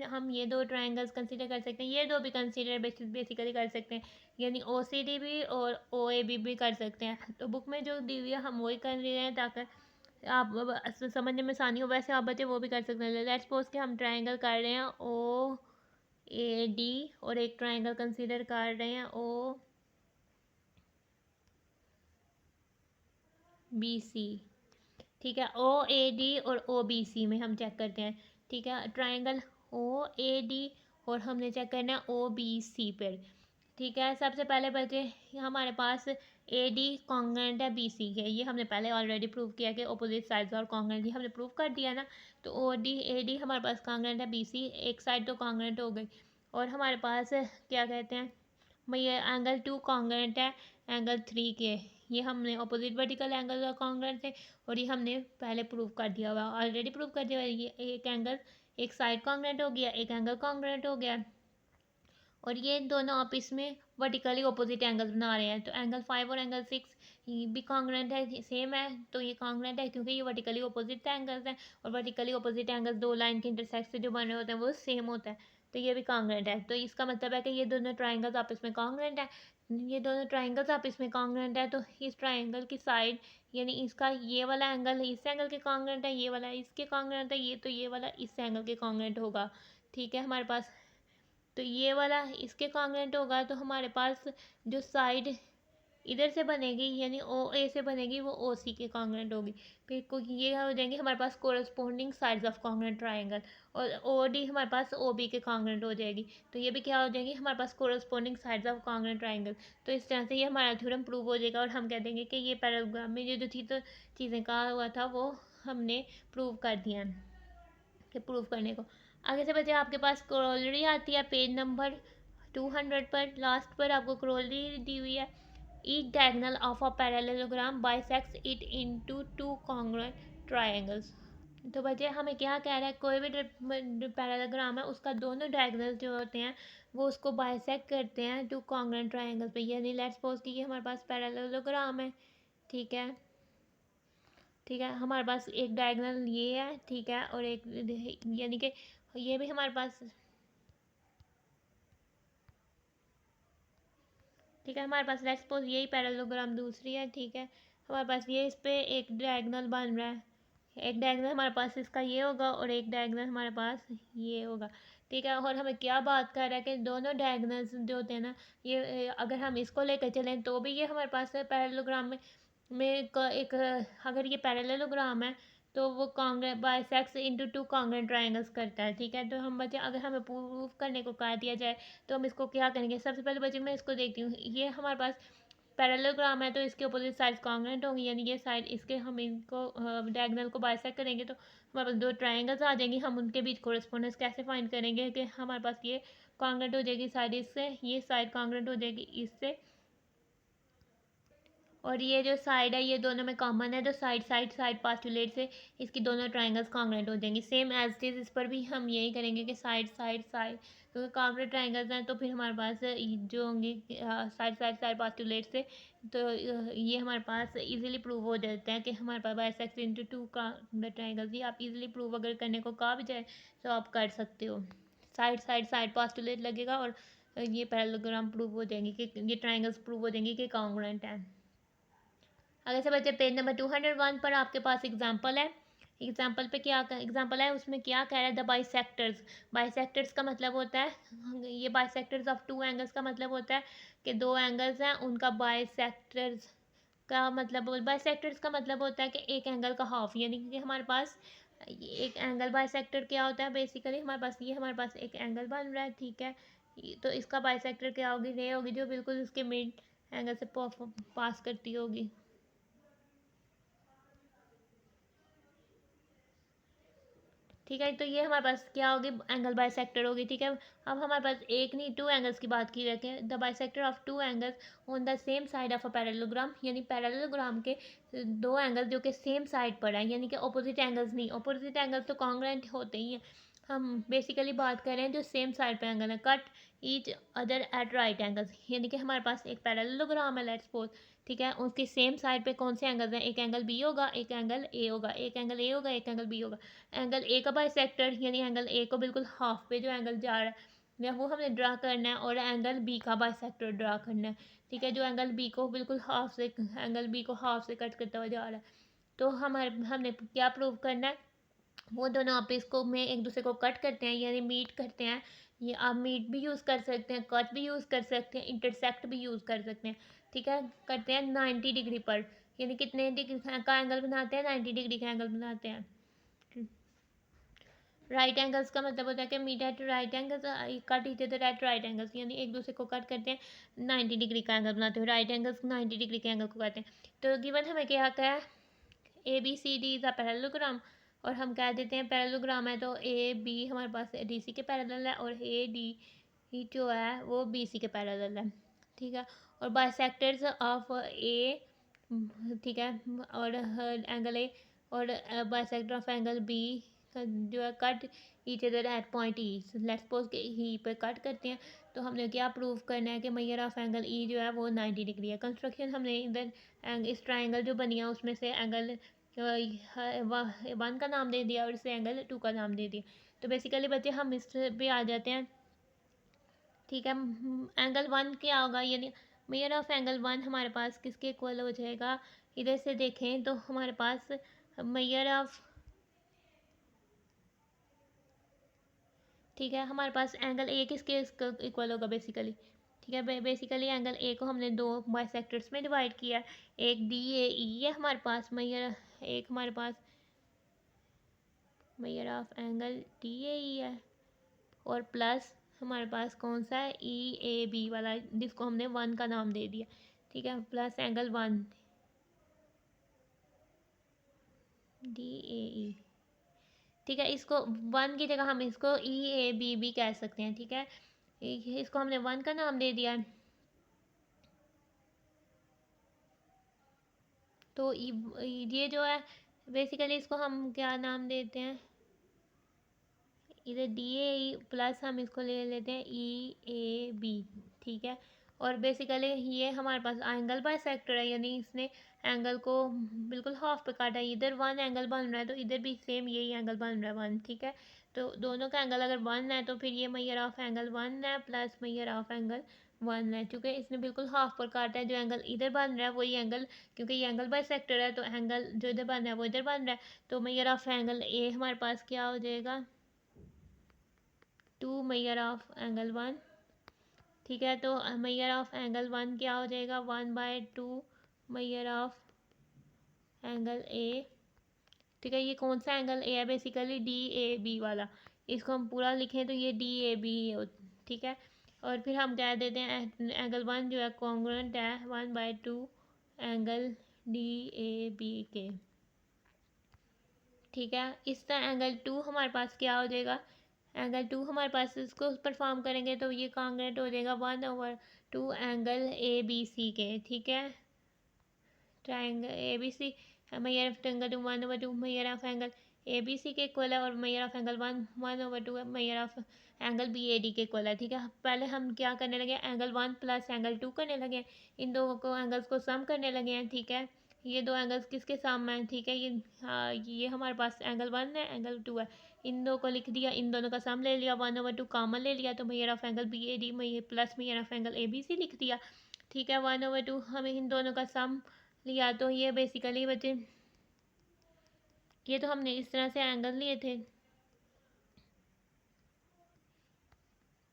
हम ये दो ट्रायंगल्स कंसीडर कर सकते हैं, ये दो भी कंसीडर बेसिकली कर सकते हैं, यानी ओ सी डी भी और ओ ए बी भी कर सकते हैं। तो बुक में जो दी हुई है हम वही कर रहे हैं ताकि आप समझने में आसानी हो। वैसे आप बच्चे वो भी कर सकते हैं। लेट्स सपोज कि हम ट्रायंगल कर रहे हैं ओ ए डी और एक ट्रायंगल कंसीडर कर रहे हैं ओ बी सी। ठीक है, ओ ए डी और ओ बी सी में हम चेक करते हैं। ठीक है, ट्रायंगल ओ ए डी और हमने चेक करना है ओ बी सी पर। ठीक है, सबसे पहले बचे हमारे पास ए डी कॉन्ग्रुएंट है बी सी के, ये हमने पहले ऑलरेडी प्रूव किया कि अपोजिट साइड्स और कॉन्ग्रुएंट, ये हमने प्रूव कर दिया ना। तो ओ डी ए डी हमारे पास कॉन्ग्रुएंट है बी सी, एक साइड तो कॉन्ग्रुएंट हो गई। और हमारे पास क्या कहते हैं, ये एंगल 2 कॉन्ग्रुएंट है एंगल 3 के, ये हमने अपोजिट वर्टिकल एंगल का कॉन्ग्रुएंट थे और ये हमने पहले प्रूव कर दिया हुआ, ऑलरेडी प्रूव कर दिया हुआ। ये एक एंगल, एक साइड कॉन्ग्रुएंट हो गया, एक एंगल कॉन्ग्रुएंट हो गया, और ये दोनों आपस में वर्टिकली अपोजिट एंगल्स बना रहे हैं। तो एंगल 5 और एंगल 6 भी कॉन्ग्रुएंट है, सेम है, तो ये कॉन्ग्रुएंट है क्योंकि ये वर्टिकली अपोजिट एंगल्स हैं, और वर्टिकली अपोजिट एंगल्स दो लाइन के इंटरसेक्ट से जो बने होते हैं वो सेम होता है, तो ये भी कॉन्ग्रुएंट है। तो इसका मतलब है कि ये दोनों ट्राइंगल्स आपस में कॉन्ग्रुएंट है। ये दोनों ट्राइंगल्स आपस में कॉन्ग्रुएंट है, तो इस ट्राइंगल की साइड, यानी इसका ये वाला एंगल इस एंगल के कॉन्ग्रुएंट है, ये वाला इसके कॉन्ग्रुएंट है, ये तो ये वाला इस एंगल के कॉन्ग्रुएंट होगा। ठीक है, हमारे पास तो ये वाला इसके कॉन्ग्रुएंट होगा, तो हमारे पास जो साइड इधर से बनेगी यानी ओ ए से बनेगी वो ओ सी के कॉन्ग्रुएंट होगी। फिर ये हो जाएंगे हमारे पास corresponding sides of congruent triangle, और ओ डी हमारे पास ओ बी के कॉन्ग्रुएंट हो जाएगी, तो ये भी क्या हो जाएगी हमारे पास corresponding sides of congruent triangle. तो इस तरह से ये हमारा थ्योरम प्रूव हो जाएगा, और हम कह देंगे कि ये पैराग्राफ में ये जो थी तो चीज़ें कहा हुआ था वो हमने प्रूव कर दिया कि प्रूव करने को। आगे से बच्चे आपके पास क्रोलरी आती है पेज नंबर 200 पर, लास्ट पर आपको क्रोलरी दी हुई है। Each diagonal of a parallelogram bisects it into two congruent triangles. तो बच्चे हमें क्या कह रहा है, कोई भी पैरेललोग्राम है उसका दोनों डायगोनल जो होते हैं वो उसको बाइसेक्ट करते हैं टू कॉन्ग्रुएंट ट्रायंगल पे। यानी लेट्स सपोज कि ये हमारे पास पैरेललोग्राम है, ठीक है, ठीक है, हमारे पास एक डायगोनल ये है, ठीक है, और एक यानी कि ये भी हमारे पास, ठीक है, हमारे पास लेट्स सपोज यही पैरेललोग्राम दूसरी है, ठीक है, हमारे पास ये इस पे एक डायगोनल बन रहा है, एक डायगोनल हमारे पास इसका ये होगा और एक डायगोनल हमारे पास ये होगा। ठीक है, और हमें क्या बात कर रहा है कि दोनों डायगोनल्स जो होते हैं ना, ये अगर हम इसको लेकर चलें तो भी ये हमारे पास पैरेललोग्राम में एक अगर ये पैरेललोग्राम है तो वो congruent bisects into two congruent triangles करता है। ठीक है, तो हम बच्चे अगर हमें प्रूव करने को कह दिया जाए तो हम इसको क्या करेंगे, सबसे पहले बच्चे मैं इसको देखती हूँ, ये हमारे पास पैरेललोग्राम है तो इसके अपोजिट साइड्स कॉन्ग्रुएंट होंगी, यानी ये साइड इसके हम इनको डायगोनल को बाइसेक्ट करेंगे तो हमारे पास दो ट्रायंगल्स आ जाएंगे। हम उनके बीच कोरेस्पोंडेंस कैसे फाइंड करेंगे कि हमारे पास ये कॉन्ग्रुएंट हो जाएगी साइड इससे, ये साइड कॉन्ग्रुएंट हो जाएगी इससे, और ये जो साइड है ये दोनों में कॉमन है, तो साइड साइड साइड पास्टुलेट से इसकी दोनों ट्रायंगल्स कॉन्ग्रुएंट हो जाएंगी। सेम एज इट इज इस पर भी हम यही करेंगे कि साइड साइड साइड, क्योंकि कॉन्ग्रुएंट ट्रायंगल्स हैं तो फिर हमारे पास जो होंगी साइड साइड साइड पास्टुलेट से, तो ये हमारे पास इजीली प्रूव हो जाते हैं कि हमारे पास बाइसेक्ट्स इनटू टू ट्रायंगल्स। ये आप इजीली प्रूव अगर करने को कहा भी जाए तो आप कर सकते हो। साइड साइड साइड पास्टुलेट लगेगा और ये पैरेललोग्राम प्रूव हो जाएंगे कि ये ट्रायंगल्स प्रूव हो जाएंगे कि कॉन्ग्रुएंट है। अगर से बच्चे पेज नंबर 201 पर आपके पास एग्जाम्पल है, एग्जाम्पल पे क्या एग्जाम्पल है उसमें क्या कह रहा है, द बाइसेक्टर्स। बाइसेक्टर्स का मतलब होता है, ये बाइसेक्टर्स ऑफ टू एंगल्स का मतलब होता है कि दो एंगल्स हैं उनका बाइसेक्टर्स का मतलब, बाइसेक्टर्स का मतलब होता है कि एक एंगल का हाफ, यानी कि हमारे पास एक एंगल बाइसेक्टर क्या होता है, बेसिकली हमारे पास ये हमारे पास एक एंगल बन रहा है, ठीक है, तो इसका बाइसेक्टर क्या होगी, रे होगी जो बिल्कुल उसके मिड एंगल से पास करती होगी। ठीक है, तो ये हमारे पास क्या होगी, एंगल बाइसेक्टर होगी। ठीक है, अब हमारे पास एक नहीं टू एंगल्स की बात की जाती है, the bisector of two angles on the same side of a parallelogram, यानी पैरेललोग्राम के दो एंगल जो कि सेम साइड पर है, यानी कि ऑपोजिट एंगल्स नहीं, ऑपोजिट एंगल्स तो कॉन्ग्रुएंट होते ही हैं, हम बेसिकली बात कर रहे हैं जो सेम साइड पे एंगल है, cut each other at right angles, यानी कि हमारे पास एक पैरेललोग्राम है लेट्स सपोज, ठीक है, उसकी सेम साइड पे कौन से एंगल्स हैं, एक एंगल बी होगा, एक एंगल ए होगा, एक एंगल ए होगा, एक एंगल बी होगा। एंगल ए का बाइसेक्टर यानी एंगल ए को बिल्कुल हाफ पे जो एंगल जा रहा है या वो हमें ड्रा करना है, और एंगल बी का बाइसेक्टर ड्रा करना है, ठीक है, जो एंगल बी को बिल्कुल हाफ से, एंगल बी को हाफ से कट करता हुआ जा रहा है। तो हमारे हमने क्या प्रूव करना है, वो दोनों आप इसको में एक दूसरे को कट करते हैं यानी मीट करते हैं। ये आप मीट भी यूज़ कर सकते हैं, कट भी यूज़ कर सकते हैं, इंटरसेक्ट भी यूज़ कर सकते हैं, ठीक है। करते हैं 90 डिग्री पर, यानी कितने डिग्री का एंगल बनाते हैं, 90 डिग्री का एंगल बनाते हैं। राइट एंगल्स का मतलब होता है कि meet at right angles, cut each other at right angles, यानी एक दूसरे को कट करते हैं 90 डिग्री का एंगल बनाते हैं, राइट एंगल्स 90 डिग्री के एंगल को कहते हैं। तो गिवन हमें क्या आता है, A B C D is a parallelogram, और हम कह देते हैं पैरेललोग्राम है तो ए बी हमारे पास डी सी के पैरेलल है, और ए डी जो है वो बी सी के पैरेलल है, ठीक है। और बाइसेक्टर्स ऑफ ए, ठीक है, और एंगल ए और बाइसेक्टर ऑफ एंगल बी जो है cut each other eight point E, let's suppose के ई पे कट करते हैं। तो हमने क्या प्रूव करना है कि मेजर ऑफ एंगल ई जो है वो 90 डिग्री है। कंस्ट्रक्शन हमने इधर इस ट्राइंगल जो बनी है उसमें से एंगल 1 का नाम दे दिया और इसे एंगल 2 का नाम दे दिया। तो बेसिकली बच्चे हम इस पे आ जाते हैं, ठीक है। एंगल 1 क्या होगा, यानी मेजर ऑफ एंगल 1 हमारे पास किसके इक्वल हो जाएगा, इधर से देखें तो हमारे पास मेजर ऑफ, ठीक है, हमारे पास एंगल ए किसके इक्वल होगा बेसिकली, ठीक है। बेसिकली एंगल ए को हमने दो बाइसेक्टर्स में डिवाइड किया, एक डी ए ई है हमारे पास मेजर, एक हमारे पास measure of angle D A E है, और प्लस हमारे पास कौन सा है, ई ए बी वाला, जिसको हमने 1 का नाम दे दिया, ठीक है, प्लस एंगल 1 डी ए ई, ठीक है। इसको 1 की जगह हम इसको ई ए बी भी कह सकते हैं, ठीक है। इसको हमने 1 का नाम दे दिया है, तो ये जो है बेसिकली इसको हम क्या नाम देते हैं, इधर डी ए ई प्लस हम इसको ले लेते हैं ई ए बी, ठीक है। और बेसिकली ये हमारे पास एंगल बाइसेक्टर है, यानी इसने एंगल को बिल्कुल हाफ पे काटा है, इधर 1 एंगल बन रहा है तो इधर भी सेम यही एंगल बन रहा है 1, ठीक है। तो दोनों का एंगल अगर 1 है तो फिर ये मेजर ऑफ एंगल 1 है प्लस मेजर ऑफ एंगल 1 है, क्योंकि इसने बिल्कुल हाफ पर काटा है। जो एंगल इधर बन रहा है वही एंगल, क्योंकि ये एंगल बाइसेक्टर है तो एंगल जो इधर बन रहा है वो इधर बन रहा है, तो मेजर ऑफ एंगल ए हमारे पास क्या हो जाएगा, 2 मेजर ऑफ एंगल 1, ठीक है। तो मेजर ऑफ एंगल 1 क्या हो जाएगा, 1/2 मेजर ऑफ एंगल ए, ठीक है। ये कौन सा एंगल ए है, बेसिकली डी ए बी वाला, इसको हम पूरा लिखें तो ये डी ए बी, ठीक है। और फिर हम कह देते हैं एंगल 1 जो है कॉन्ग्रुएंट है 1/2 एंगल डी ए बी के, ठीक है। इस तरह एंगल 2 हमारे पास क्या हो जाएगा, एंगल 2 हमारे पास इसको परफॉर्म करेंगे तो ये कॉन्ग्रुएंट हो जाएगा 1/2 एंगल ए बी सी के, ठीक है। Triangle A B C, measure of angle 1/2 measure of angle A B C के इक्वल है, और measure of angle 1/2 measure of angle B A D के इक्वल है, ठीक है। पहले हम क्या करने लगे, एंगल 1 प्लस एंगल 2 करने लगे, इन दो को एंगल्स को सम करने लगे हैं, ठीक है। ये दो एंगल्स किसके सम हैं, ठीक है। ये हमारे पास एंगल 1 है, एंगल 2 है, इन दो को लिख दिया, इन दोनों का सम ले लिया, 1/2 कॉमन ले लिया, तो measure of angle B A D plus measure of angle A B C लिख दिया, ठीक है। 1/2 हमें इन दोनों का सम लिया, तो ये बेसिकली बच्चे ये तो हमने इस तरह से एंगल लिए थे।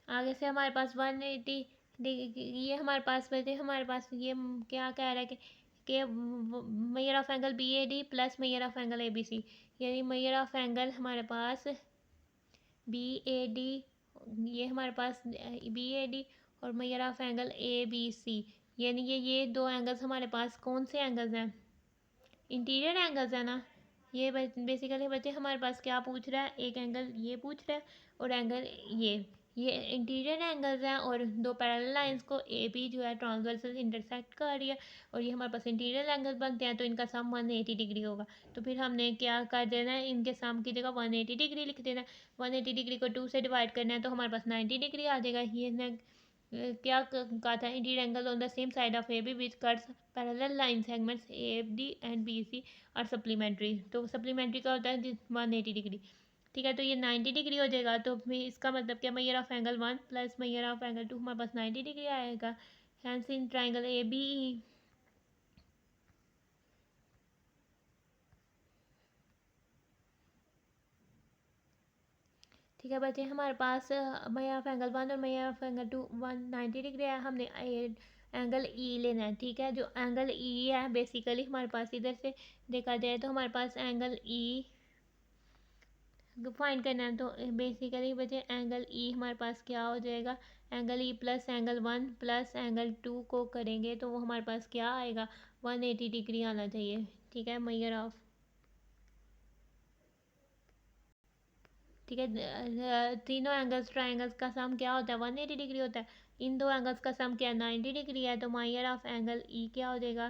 आगे से हमारे पास 180 ये हमारे पास बचे, हमारे पास ये क्या कह रहा है कि measure of angle B A D plus measure of angle A B C, यानी मेजर ऑफ एंगल हमारे पास बी ए डी, ये हमारे पास बी ए डी और measure of angle A B C, यानी ये दो एंगल्स हमारे पास कौन से एंगल्स हैं, इंटीरियर एंगल्स है ना। ये बेसिकली बच्चे हमारे पास क्या पूछ रहा है, एक एंगल ये पूछ रहा है और एंगल ये इंटीरियर एंगल्स हैं और दो पैरेलल लाइंस को ए बी जो है ट्रांसवर्सल इंटरसेक्ट कर रही है और ये हमारे पास इंटीरियर एंगल बनते हैं, तो इनका सम 180 डिग्री होगा। तो फिर हमने क्या कर देना है, इनके सम की जगह 180 डिग्री लिख देना है। 180 डिग्री को 2 से डिवाइड करना है तो हमारे पास 90 डिग्री आ जाएगा। ये क्या कहा था, interior angle on the same side of A B which cuts parallel line segments A D and B C और सप्लीमेंट्री। तो सप्लीमेंट्री का होता है 180 डिग्री। ठीक है, तो ये 90 डिग्री हो जाएगा। तो फिर इसका मतलब क्या, measure of angle 1 plus measure of angle 2 हमारे पास 90 डिग्री आएगा। Hence in triangle A B E. ठीक है बच्चे, हमारे पास मेजर ऑफ एंगल 1 और मेजर ऑफ एंगल 2 190 डिग्री है। हमने एंगल ई लेना है। ठीक है, जो एंगल ई है बेसिकली हमारे पास इधर से देखा जाए तो हमारे पास एंगल ई फाइंड करना है। तो बेसिकली बच्चे एंगल ई हमारे पास क्या हो जाएगा, angle E plus angle 1 plus angle 2 को करेंगे तो वो हमारे पास क्या आएगा, 180 डिग्री आना चाहिए। ठीक है, मेजर ऑफ, ठीक है, तीनों एंगल्स ट्राइंगल्स का सम क्या होता है, 180 डिग्री होता है। इन दो एंगल्स का सम क्या है, 90 डिग्री है। तो मेजर ऑफ एंगल ई क्या हो जाएगा,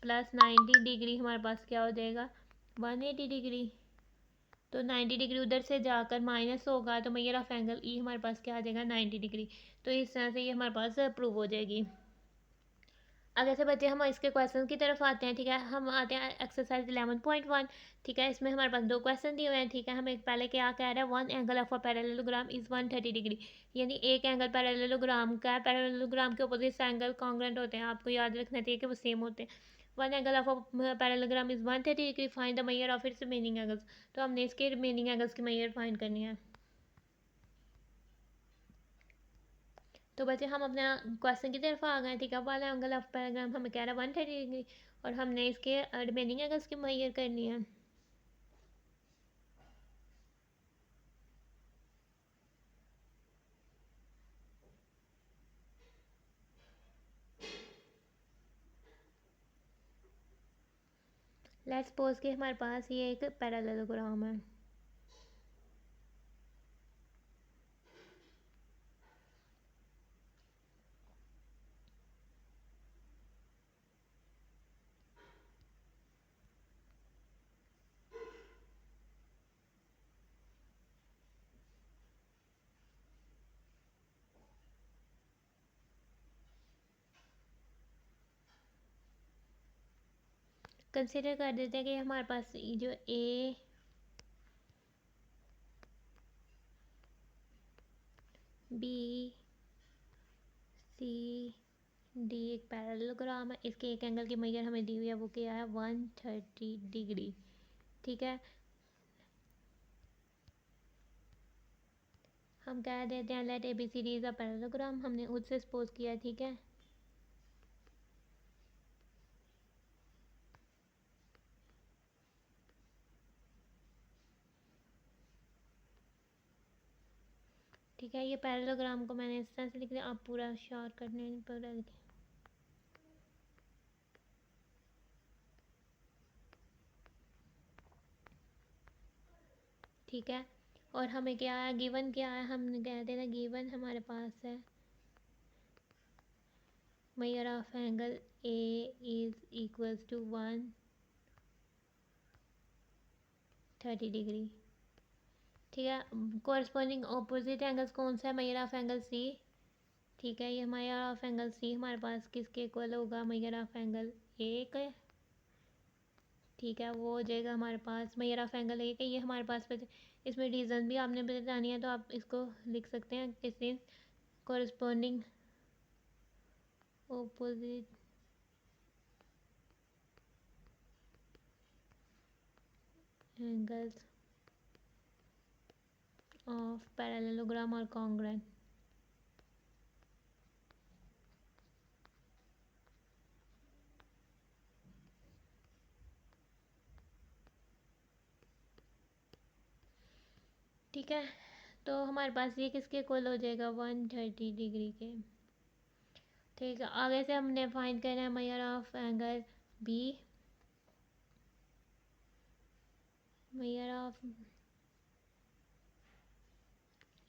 प्लस 90 डिग्री हमारे पास क्या हो जाएगा, 180 डिग्री। तो 90 डिग्री उधर से जाकर माइनस होगा तो मेजर ऑफ एंगल ई हमारे पास क्या आ जाएगा, 90 डिग्री। तो इस तरह से ये हमारे पास प्रूव हो जाएगी। अगर से बच्चे हम इसके क्वेश्चन की तरफ आते हैं। ठीक है, हम आते हैं एक्सरसाइज 11.1। ठीक है, इसमें हमारे पास दो क्वेश्चन दिए हुए हैं। ठीक है, हमें पहले क्या कह रहा है, one angle of a parallelogram is 130 degree, यानी एक एंगल पैरेललोग्राम का है। पैरेललोग्राम के अपोजिट एंगल कॉन्ग्रुएंट होते हैं, आपको याद रखना चाहिए कि वो सेम होते हैं। One angle of a parallelogram is 130 degree, find the measure of it's remaining angles. तो हमने इसके रिमेनिंग एंगल्स की मेजर फाइंड करनी है। तो बच्चे हम अपना क्वेश्चन की तरफ आ गए। ठीक है, वाला एंगल ऑफ पैराग्राम हमें कह रहा है 130 डिग्री और हमने इसके रिमेनिंग एंगल्स की मेजर करनी है। लेट्स सपोज कि हमारे पास ये एक पैरेललोग्राम है। कंसिडर कर देते हैं कि हमारे पास जो ए बी सी डी एक पैरेललोग्राम है। इसके एक एंगल की मेजर हमें दी हुई है, वो क्या है, 130 डिग्री। ठीक है, हम कह देते हैं let A B C D is a parallelogram, हमने उससे सपोज किया। ठीक है, ठीक है, ये पैरेललोग्राम को मैंने इस तरह से लिख दिया, आप पूरा शॉर्ट करने पूरा लिखें। ठीक है, और हमें क्या है, गिवन क्या है, हम कहते हैं गिवन हमारे पास है measure of angle A is equals to 130 degree. ठीक है, कोरस्पॉन्डिंग ऑपोजिट एंगल्स कौन सा है, मेजर ऑफ एंगल सी। ठीक है, ये मेजर ऑफ एंगल सी हमारे पास किसके इक्वल होगा, मेजर ऑफ एंगल ए का। ठीक है, वो हो जाएगा हमारे पास मेजर ऑफ एंगल ए का। ये हमारे पास इसमें रीज़न भी आपने बतानी है तो आप इसको लिख सकते हैं किसी corresponding opposite angles of parallelogram और कॉन्ग्रुएंट। ठीक है, तो हमारे पास ये किसके इक्वल हो जाएगा, 130 डिग्री के। ठीक है, आगे से हमने फाइंड करना है measure of angle B, measure of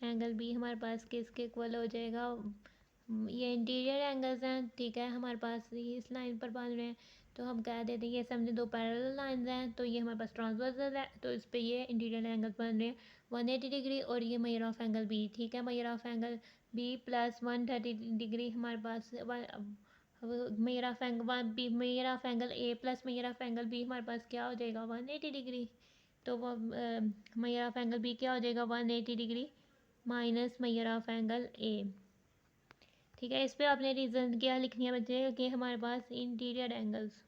angle B हमारे पास किसके इक्वल हो जाएगा, ये इंटीरियर एंगल्स हैं, ठीक है, हमारे पास ये इस लाइन पर बांध रहे हैं, तो हम कह देते हैं ये समझे दो पैरेलल लाइंस हैं, तो ये हमारे पास ट्रांसवर्सल है, तो इस पे ये इंटीरियर एंगल्स बन रहे हैं 180 डिग्री, और ये मेजर ऑफ एंगल बी, ठीक है, measure of angle B plus 130 degree हमारे पास measure of angle B, measure of angle A plus measure of angle B हमारे पास क्या हो जाएगा 180 डिग्री, तो वो मेजर ऑफ एंगल बी क्या हो जाएगा 180 degree minus major of angle ए, ठीक है। इस पे आपने रीज़न क्या लिखनी है बच्चे कि हमारे पास इंटीरियर एंगल्स,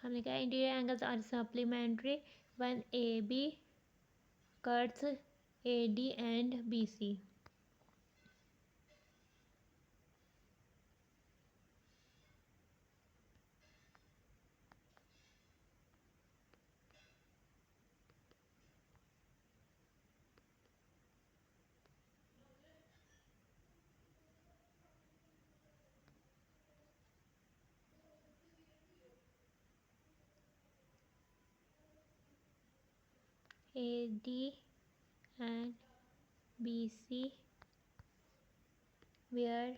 हमने कहा interior angles are supplementary when A B cuts A D and B C, A D and B C where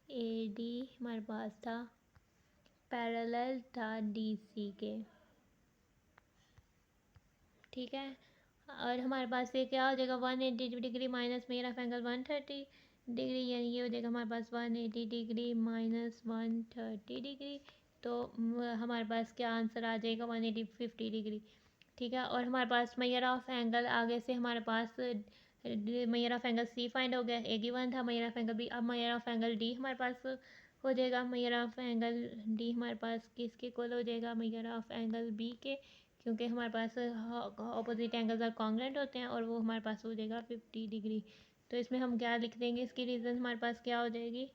A D हमारे पास था पैरेलल था डी सी के, ठीक है, और हमारे पास ये क्या हो जाएगा 180 degree minus major of angle 130 degree, यानी ये हो जाएगा हमारे पास 180 डिग्री माइनस 130 डिग्री, तो हमारे पास क्या आंसर आ जाएगा 180 50 डिग्री, ठीक है। और हमारे पास मेजर ऑफ एंगल आगे से हमारे पास measure of angle C find हो गया, एक ही वन था मेजर ऑफ एंगल बी, अब मेजर ऑफ एंगल डी हमारे पास हो जाएगा, मेजर ऑफ एंगल डी हमारे पास किसके इक्वल हो जाएगा मेजर ऑफ एंगल बी के, क्योंकि हमारे पास ऑपोजिट एंगल्स आर कॉन्ग्रुएंट होते हैं, और वो हमारे पास हो जाएगा 50 डिग्री, तो इसमें हम क्या लिख देंगे, इसकी रीज़न हमारे पास क्या हो जाएगी,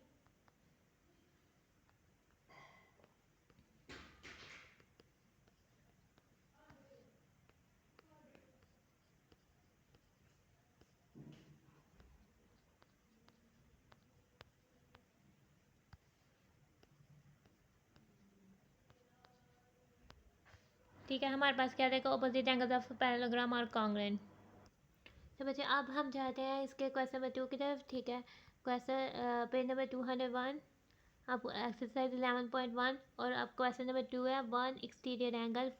ठीक है, हमारे पास क्या देखो opposite angles of parallelogram are congruent. तो बच्चे अब हम जाते हैं इसके क्वेश्चन नंबर 2 की तरफ, ठीक है, क्वेश्चन पेज नंबर 201, अब एक्सरसाइज 11.1, और अब क्वेश्चन नंबर 2 है, one exterior angle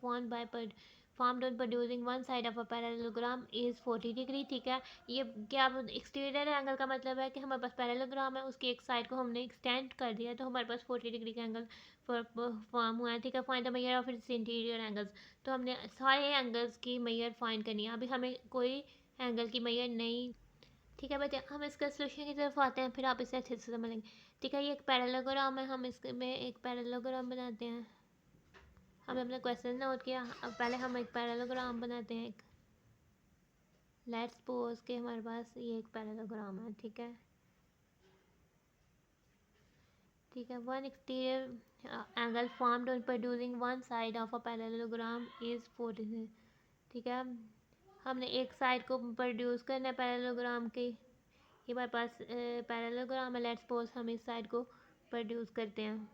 formed on producing one side of a parallelogram is 40 degree, ठीक है, ये क्या एक्सटीरियर एंगल का मतलब है कि हमारे पास पैरेललोग्राम है, उसकी एक साइड को हमने एक्सटेंड कर दिया, तो हमारे पास 40 डिग्री का एंगल फॉर्म हुआ है, ठीक है, find the measure of its interior angles, तो हमने सारे एंगल्स की मेजर फाइंड करनी है, अभी हमें कोई एंगल की मेजर नहीं, ठीक है बच्चे, हम इसका सोल्यूशन की तरफ आते हैं, फिर आप इसे अच्छे से समझ लेंगे, ठीक है, ये एक पैरेललोग्राम है, हम इसमें एक पैरेललोग्राम बनाते हैं, हमने अपना क्वेश्चन नोट किया, अब पहले हम एक पैरेललोग्राम बनाते हैं, एक लेट्स सपोज के हमारे पास ये एक पैरेललोग्राम है, ठीक है, ठीक है, one exterior angle formed on producing one side of a parallelogram is 40, ठीक है, हमने एक साइड को प्रोड्यूस करना है पैरेललोग्राम के, ये हमारे पास पैरेललोग्राम है, लेट्स सपोज हम इस साइड को प्रोड्यूस करते हैं,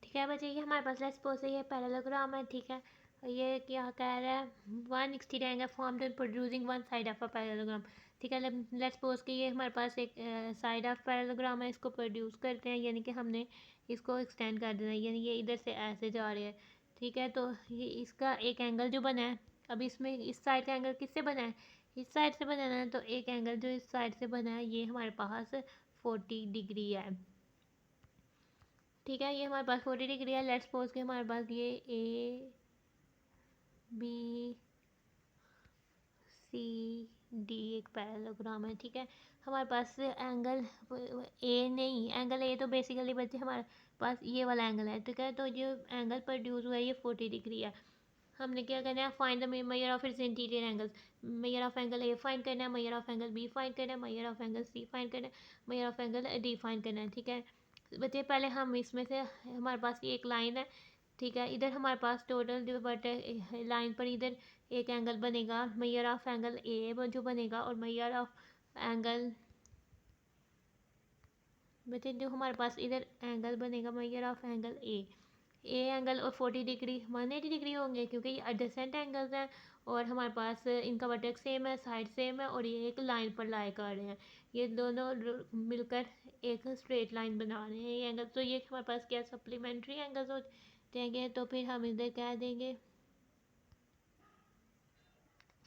ठीक है बच्चे, ये हमारे पास लेट्स सपोज ये पैरेललोग्राम है, ठीक है, ये क्या कह रहा है, one exterior angle formed on producing one side of a parallelogram, ठीक है, लेट्स सपोज कि ये हमारे पास एक साइड ऑफ पैरेललोग्राम है, इसको प्रोड्यूस करते हैं, यानी कि हमने इसको एक्सटेंड कर देना है, यानी ये इधर से ऐसे जा रहे हैं, ठीक है, तो ये इसका एक एंगल जो बना है, अब इसमें इस साइड का एंगल किससे बना है, इस साइड से बनाना है, तो एक एंगल जो इस साइड से बना है ये हमारे पास 40 डिग्री है। ठीक है, ये हमारे पास 40 डिग्री है। लेट्स सपोज कि हमारे पास ये ए बी सी डी एक पैरेललोग्राम है। ठीक है, हमारे पास एंगल ए नहीं, एंगल ए तो बेसिकली बच्चे हमारे पास ये वाला एंगल है। ठीक है, तो जो एंगल प्रोड्यूस हुआ है ये 40 डिग्री है। हमने क्या करना है, find the measure of its interior angles. Measure of angle A find करना है, measure of angle B find करना है, measure of angle C find करना है, measure of angle D find करना है। ठीक है बच्चे, पहले हम इसमें से, हमारे पास ये एक लाइन है। ठीक है, इधर हमारे पास टोटल जो बट लाइन पर इधर एक एंगल बनेगा, मेजर ऑफ एंगल ए जो बनेगा, और मेजर ऑफ एंगल बच्चे जो हमारे पास इधर एंगल बनेगा, major of angle A angle और 40 डिग्री 180 डिग्री होंगे, क्योंकि ये एडजेसेंट एंगल्स हैं और हमारे पास इनका वर्टेक्स सेम है, साइड सेम है, और ये एक लाइन पर लाई कर रहे हैं। ये दोनों मिलकर एक स्ट्रेट लाइन बना रहे हैं ये एंगल। तो ये हमारे पास क्या सप्लीमेंट्री एंगल्स हो जाएंगे। तो फिर हम इधर कह देंगे,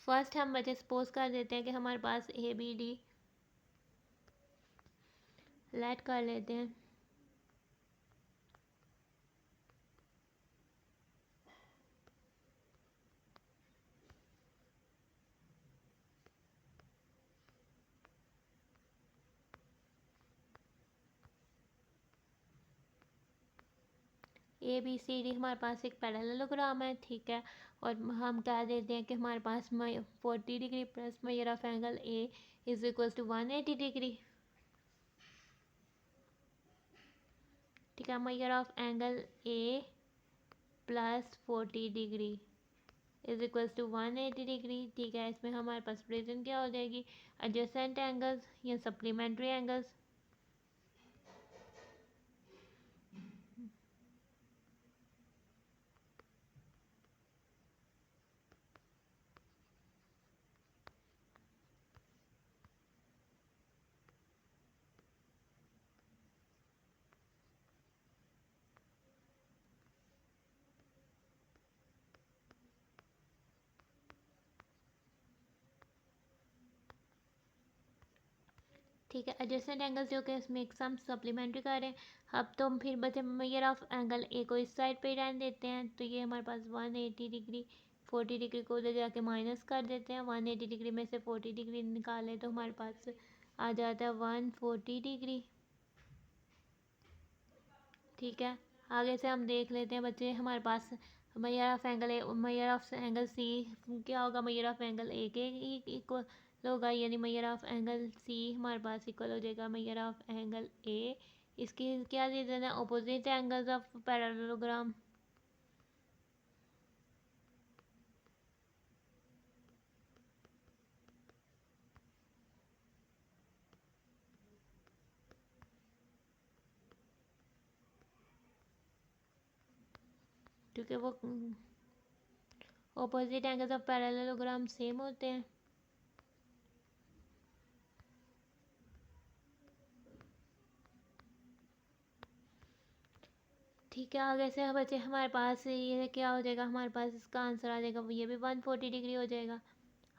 फर्स्ट हम बच्चे सपोज कर देते हैं कि हमारे पास ए बी डी लेट कर लेते हैं। ए बी सी डी हमारे पास एक पैरेललोग्राम है। ठीक है, और हम कह देते हैं कि हमारे पास 40 degree plus measure of angle A is equal to 180 degree. ठीक है, measure of angle A plus 40 degree is equal to 180 degree. ठीक है, इसमें हमारे पास प्रेजेंट क्या हो जाएगी, एडजेसेंट एंगल्स या सप्लीमेंट्री एंगल्स। ठीक है, एडजेसेंट एंगल्स जो कि इसमें एक सम सप्लीमेंट्री कर रहे हैं। अब तो हम फिर बचे मेजर ऑफ एंगल ए को इस साइड पे ही रहने देते हैं, तो ये हमारे पास 180 डिग्री 40 डिग्री को उधर जाके माइनस कर देते हैं। 180 डिग्री में से 40 डिग्री निकालें तो हमारे पास आ जाता है 140 डिग्री। ठीक है, आगे से हम देख लेते हैं बच्चे, हमारे पास measure of angle A, measure of angle C क्या होगा, मेजर ऑफ एंगल ए के इक्वल होगा, यानी मेजर ऑफ एंगल सी हमारे पास इक्वल हो जाएगा मेजर ऑफ एंगल ए। इसकी क्या रीज़न है, अपोजिट एंगल्स ऑफ पैरेललोग्राम। क्योंकि वो opposite angles of parallelogram same होते हैं। ठीक है, आगे से बच्चे हमारे पास ये क्या हो जाएगा, हमारे पास इसका आंसर आ जाएगा, ये भी 140 डिग्री हो जाएगा।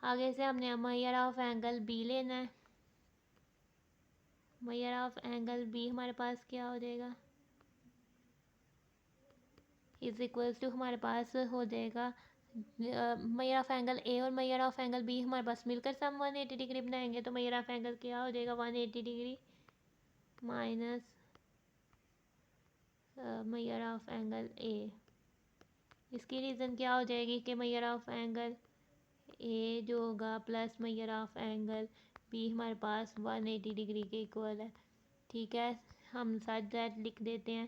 आगे से हमने मेजर ऑफ एंगल बी लेना है। मेजर ऑफ एंगल बी हमारे पास क्या हो जाएगा, इज इक्वल्स टू हमारे पास हो जाएगा मेजर ऑफ एंगल ए और मेजर ऑफ एंगल बी हमारे पास मिलकर सम 180 डिग्री बनाएंगे, तो मेजर ऑफ एंगल क्या हो जाएगा 180 degree minus major of angle ए। इसकी रीज़न क्या हो जाएगी कि मेजर ऑफ एंगल ए जो होगा plus measure of angle B हमारे पास 180 डिग्री के इक्वल है। ठीक है, हम साथ दैट लिख देते हैं,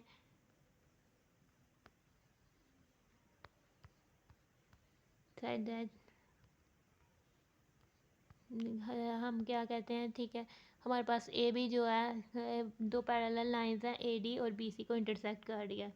साथ दैट हम क्या कहते हैं। ठीक है, हमारे पास ए बी जो है दो पैरेलल लाइंस हैं, ए डी और बी सी को इंटरसेक्ट कर रही है।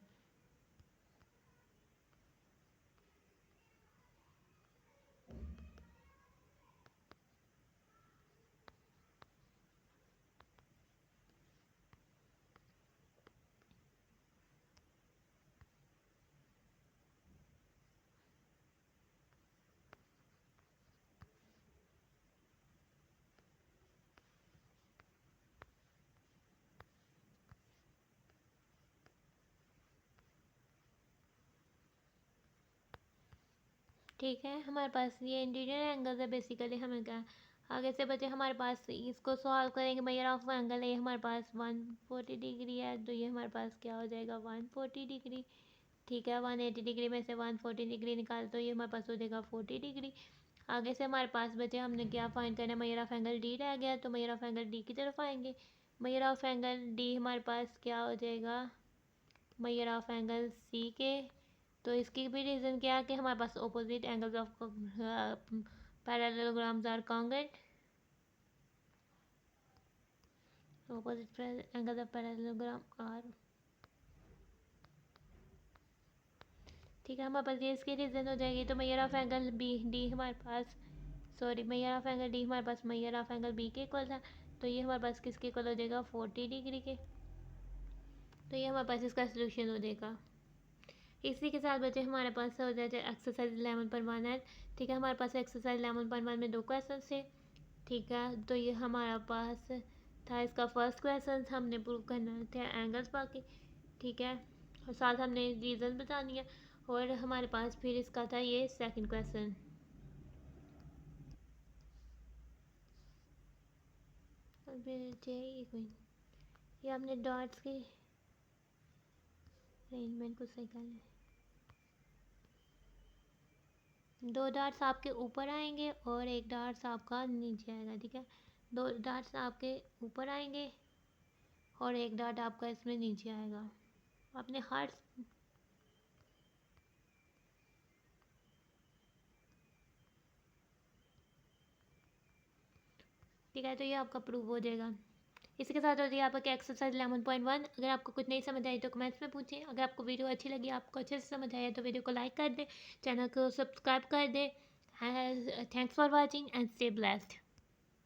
ठीक है, हमारे पास ये इंटीरियर एंगल्स है। बेसिकली हमें क्या आगे से बचे, हमारे पास इसको सॉल्व करेंगे। मेजर ऑफ एंगल ये हमारे पास 140 डिग्री है, तो ये हमारे पास क्या हो जाएगा 140 डिग्री। ठीक है, 180 डिग्री में से 140 डिग्री निकाल, तो ये हमारे पास हो जाएगा 40 डिग्री। आगे से हमारे पास बचे, हमने क्या फाइंड करना है, मेजर ऑफ एंगल डी रह गया, तो मेजर ऑफ एंगल डी की तरफ आएंगे। मेजर ऑफ एंगल डी हमारे पास क्या हो जाएगा मेजर ऑफ एंगल सी के। तो इसकी भी रीज़न क्या है कि हमारे पास opposite angles of parallelograms are congruent. Opposite angles of parallelogram are, ठीक है, हमारे पास ये इसकी रीज़न हो जाएगी। तो measure of angle B D हमारे पास, sorry, measure of angle D हमारे पास मेजर ऑफ एंगल बी के इक्वल था, तो ये हमारे पास किसके इक्वल हो जाएगा 40 डिग्री के। तो ये हमारे पास इसका सोल्यूशन हो जाएगा। इसी के साथ बचे हमारे पास हो जाए एक्सरसाइज 11.1 है। ठीक है, हमारे पास एक्सरसाइज 11.1 में 2 क्वेश्चन थे। ठीक है, तो ये हमारा पास था इसका फर्स्ट क्वेश्चन, हमने प्रूव करना थे एंगल्स बाकी। ठीक है, और साथ हमने रीज़न बतानी है। और हमारे पास फिर इसका था ये सेकंड क्वेश्चन। ये हमने डॉट्स की अरेंजमेंट को सही करना है। 2 डार्ट्स आपके ऊपर आएंगे और 1 डार्ट्स आपका नीचे आएगा। ठीक है, 2 डार्ट्स आपके ऊपर आएंगे और 1 डार्ट आपका इसमें नीचे आएगा। अपने हार्ट, ठीक है, तो ये आपका प्रूव हो जाएगा। इसके साथ होती है आपका एक्सरसाइज 11.1। अगर आपको कुछ नहीं समझ आई तो कमेंट्स में पूछें। अगर आपको वीडियो अच्छी लगी, आपको अच्छे से समझ आया, तो वीडियो को लाइक कर दें, चैनल को सब्सक्राइब कर दें। Thanks for watching and stay blessed.